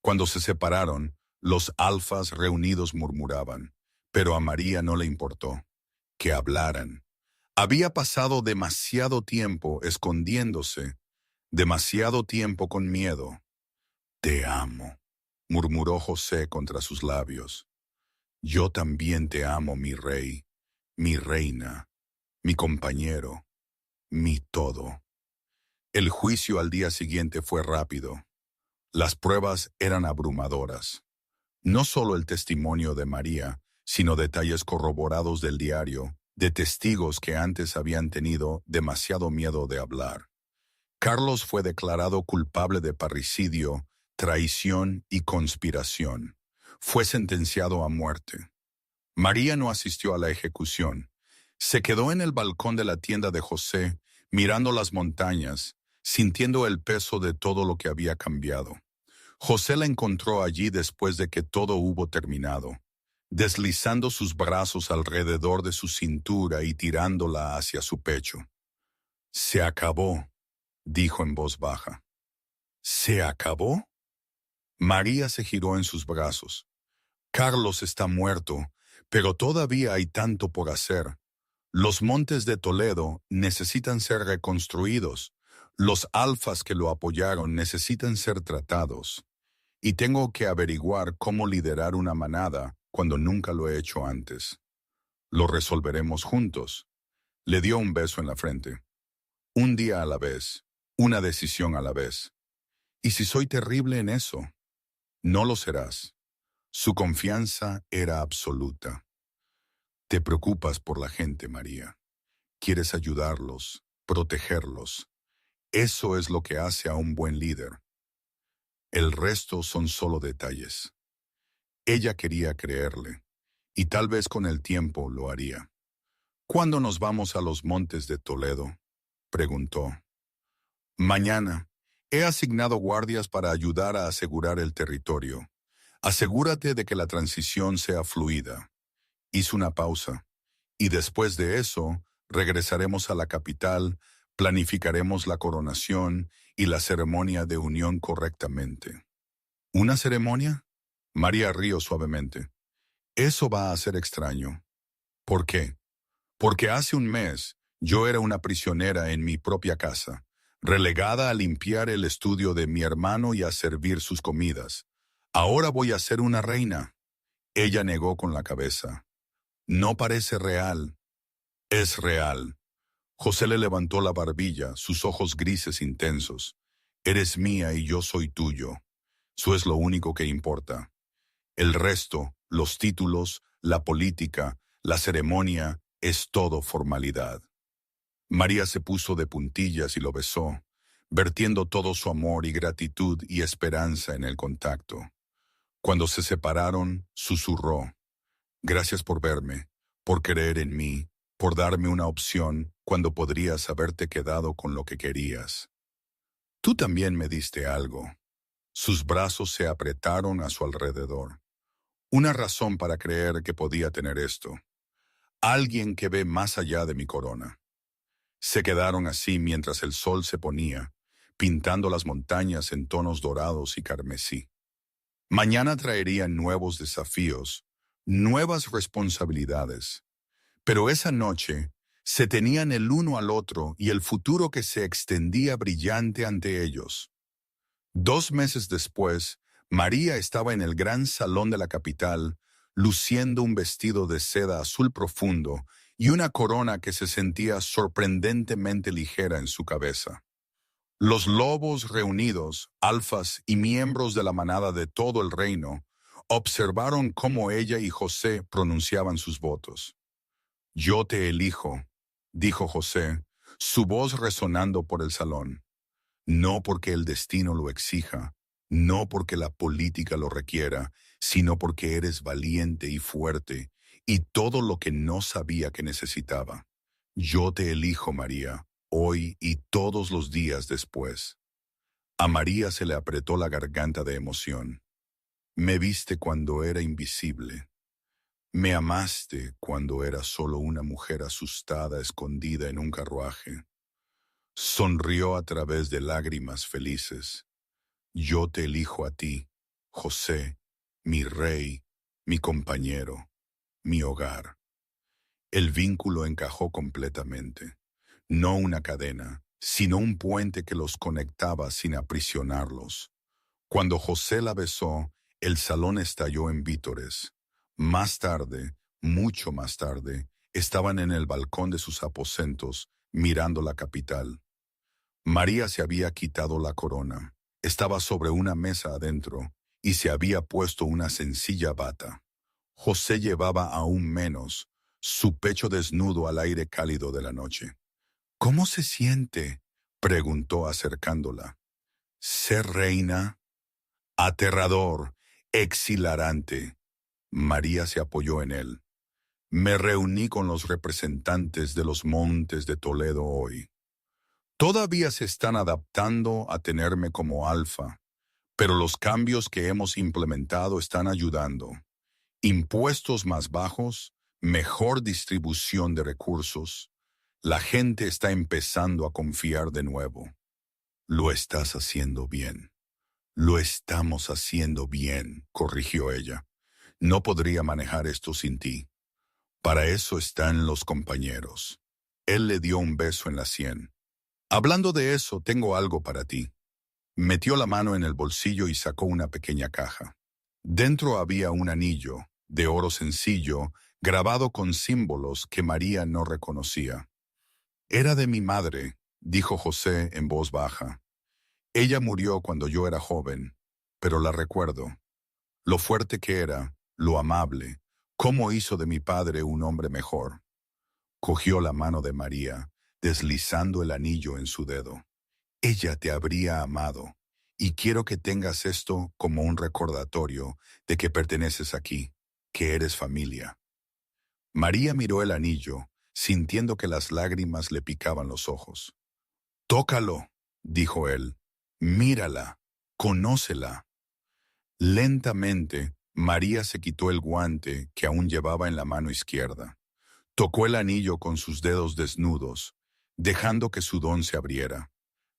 Cuando se separaron, los alfas reunidos murmuraban, pero a María no le importó. Que hablaran. Había pasado demasiado tiempo escondiéndose, demasiado tiempo con miedo. «Te amo», murmuró José contra sus labios. Yo también te amo, mi rey, mi reina, mi compañero, mi todo. El juicio al día siguiente fue rápido. Las pruebas eran abrumadoras. No solo el testimonio de María, sino detalles corroborados del diario, de testigos que antes habían tenido demasiado miedo de hablar. Carlos fue declarado culpable de parricidio, traición y conspiración. Fue sentenciado a muerte. María no asistió a la ejecución. Se quedó en el balcón de la tienda de José, mirando las montañas, sintiendo el peso de todo lo que había cambiado. José la encontró allí después de que todo hubo terminado, deslizando sus brazos alrededor de su cintura y tirándola hacia su pecho. «Se acabó», dijo en voz baja. «¿Se acabó?» María se giró en sus brazos. «Carlos está muerto, pero todavía hay tanto por hacer. Los montes de Toledo necesitan ser reconstruidos. Los alfas que lo apoyaron necesitan ser tratados. Y tengo que averiguar cómo liderar una manada cuando nunca lo he hecho antes. Lo resolveremos juntos». Le dio un beso en la frente. «Un día a la vez, una decisión a la vez. ¿Y si soy terrible en eso?» «No lo serás». Su confianza era absoluta. «Te preocupas por la gente, María. Quieres ayudarlos, protegerlos. Eso es lo que hace a un buen líder. El resto son solo detalles». Ella quería creerle, y tal vez con el tiempo lo haría. «¿Cuándo nos vamos a los montes de Toledo?», preguntó. «Mañana. He asignado guardias para ayudar a asegurar el territorio. Asegúrate de que la transición sea fluida». Hizo una pausa. «Y después de eso, regresaremos a la capital, planificaremos la coronación y la ceremonia de unión correctamente». «¿Una ceremonia?». María rió suavemente. «Eso va a ser extraño». «¿Por qué?». «Porque hace un mes yo era una prisionera en mi propia casa, relegada a limpiar el estudio de mi hermano y a servir sus comidas. Ahora voy a ser una reina». Ella negó con la cabeza. «No parece real». «Es real». José le levantó la barbilla, sus ojos grises intensos. «Eres mía y yo soy tuyo. Eso es lo único que importa. El resto, los títulos, la política, la ceremonia, es todo formalidad». María se puso de puntillas y lo besó, vertiendo todo su amor y gratitud y esperanza en el contacto. Cuando se separaron, susurró: «Gracias por verme, por creer en mí, por darme una opción cuando podrías haberte quedado con lo que querías. Tú también me diste algo». Sus brazos se apretaron a su alrededor. «Una razón para creer que podía tener esto. Alguien que ve más allá de mi corona». Se quedaron así mientras el sol se ponía, pintando las montañas en tonos dorados y carmesí. Mañana traerían nuevos desafíos, nuevas responsabilidades. Pero esa noche se tenían el uno al otro y el futuro que se extendía brillante ante ellos. 2 meses después, María estaba en el gran salón de la capital, luciendo un vestido de seda azul profundo y una corona que se sentía sorprendentemente ligera en su cabeza. Los lobos reunidos, alfas y miembros de la manada de todo el reino, observaron cómo ella y José pronunciaban sus votos. «Yo te elijo», dijo José, su voz resonando por el salón. «No porque el destino lo exija, no porque la política lo requiera, sino porque eres valiente y fuerte, y todo lo que no sabía que necesitaba. Yo te elijo, María, hoy y todos los días después». A María se le apretó la garganta de emoción. «Me viste cuando era invisible. Me amaste cuando era solo una mujer asustada escondida en un carruaje». Sonrió a través de lágrimas felices. «Yo te elijo a ti, José, mi rey, mi compañero, mi hogar». El vínculo encajó completamente. No una cadena, sino un puente que los conectaba sin aprisionarlos. Cuando José la besó, El salón estalló en vítores. Más tarde, mucho más tarde, estaban en el balcón de sus aposentos, mirando la capital. María se había quitado la corona. Estaba sobre una mesa adentro y se había puesto una sencilla bata. José llevaba aún menos, su pecho desnudo al aire cálido de la noche. ¿Cómo se siente?, preguntó acercándola. ¿Ser reina? Aterrador, exhilarante. María se apoyó en él. Me reuní con los representantes de los montes de Toledo hoy. Todavía se están adaptando a tenerme como alfa, pero los cambios que hemos implementado están ayudando. Impuestos más bajos, mejor distribución de recursos. La gente está empezando a confiar de nuevo. Lo estás haciendo bien. Lo estamos haciendo bien, corrigió ella. No podría manejar esto sin ti. Para eso están los compañeros. Él le dio un beso en la sien. Hablando de eso, tengo algo para ti. Metió la mano en el bolsillo y sacó una pequeña caja. Dentro había un anillo, de oro sencillo, grabado con símbolos que María no reconocía. Era de mi madre, dijo José en voz baja. Ella murió cuando yo era joven, pero la recuerdo. Lo fuerte que era, lo amable, cómo hizo de mi padre un hombre mejor. Cogió la mano de María, deslizando el anillo en su dedo. Ella te habría amado, y quiero que tengas esto como un recordatorio de que perteneces aquí, que eres familia. María miró el anillo, sintiendo que las lágrimas le picaban los ojos. Tócalo, dijo él. Mírala, conócela. Lentamente, María se quitó el guante que aún llevaba en la mano izquierda. Tocó el anillo con sus dedos desnudos, dejando que su don se abriera.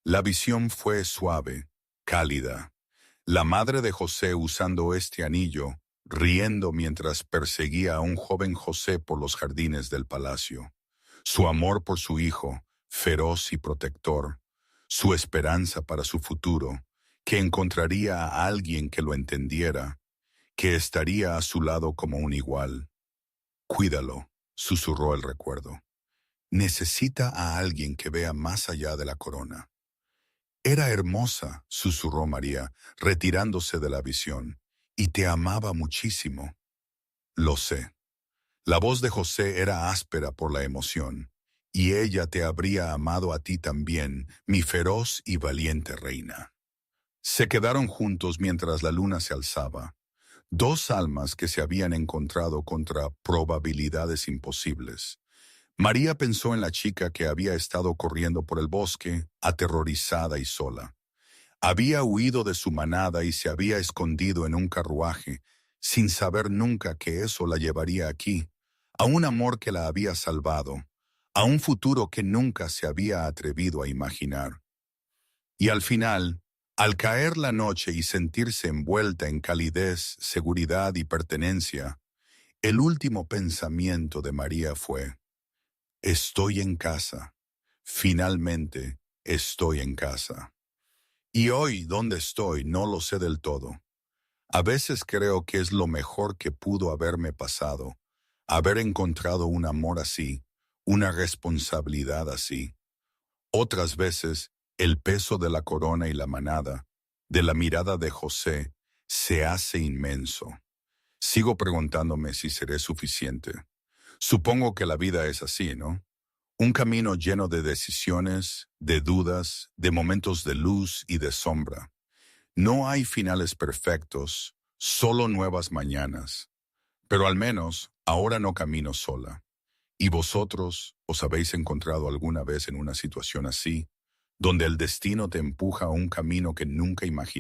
La visión fue suave, cálida. La madre de José usando este anillo, riendo mientras perseguía a un joven José por los jardines del palacio. Su amor por su hijo, feroz y protector. Su esperanza para su futuro, que encontraría a alguien que lo entendiera, que estaría a su lado como un igual. Cuídalo, susurró el recuerdo. Necesita a alguien que vea más allá de la corona. Era hermosa, susurró María, retirándose de la visión, y te amaba muchísimo. Lo sé. La voz de José era áspera por la emoción, y ella te habría amado a ti también, mi feroz y valiente reina. Se quedaron juntos mientras la luna se alzaba, dos almas que se habían encontrado contra probabilidades imposibles. María pensó en la chica que había estado corriendo por el bosque, aterrorizada y sola. Había huido de su manada y se había escondido en un carruaje, sin saber nunca que eso la llevaría aquí, a un amor que la había salvado, a un futuro que nunca se había atrevido a imaginar. Y al final, al caer la noche y sentirse envuelta en calidez, seguridad y pertenencia, el último pensamiento de María fue: estoy en casa. Finalmente, estoy en casa. Y hoy, ¿dónde estoy? No lo sé del todo. A veces creo que es lo mejor que pudo haberme pasado, haber encontrado un amor así, una responsabilidad así. Otras veces, el peso de la corona y la manada, de la mirada de José, se hace inmenso. Sigo preguntándome si seré suficiente. Supongo que la vida es así, ¿no? Un camino lleno de decisiones, de dudas, de momentos de luz y de sombra. No hay finales perfectos, solo nuevas mañanas. Pero al menos, ahora no camino sola. ¿Y vosotros os habéis encontrado alguna vez en una situación así, donde el destino te empuja a un camino que nunca imaginaste?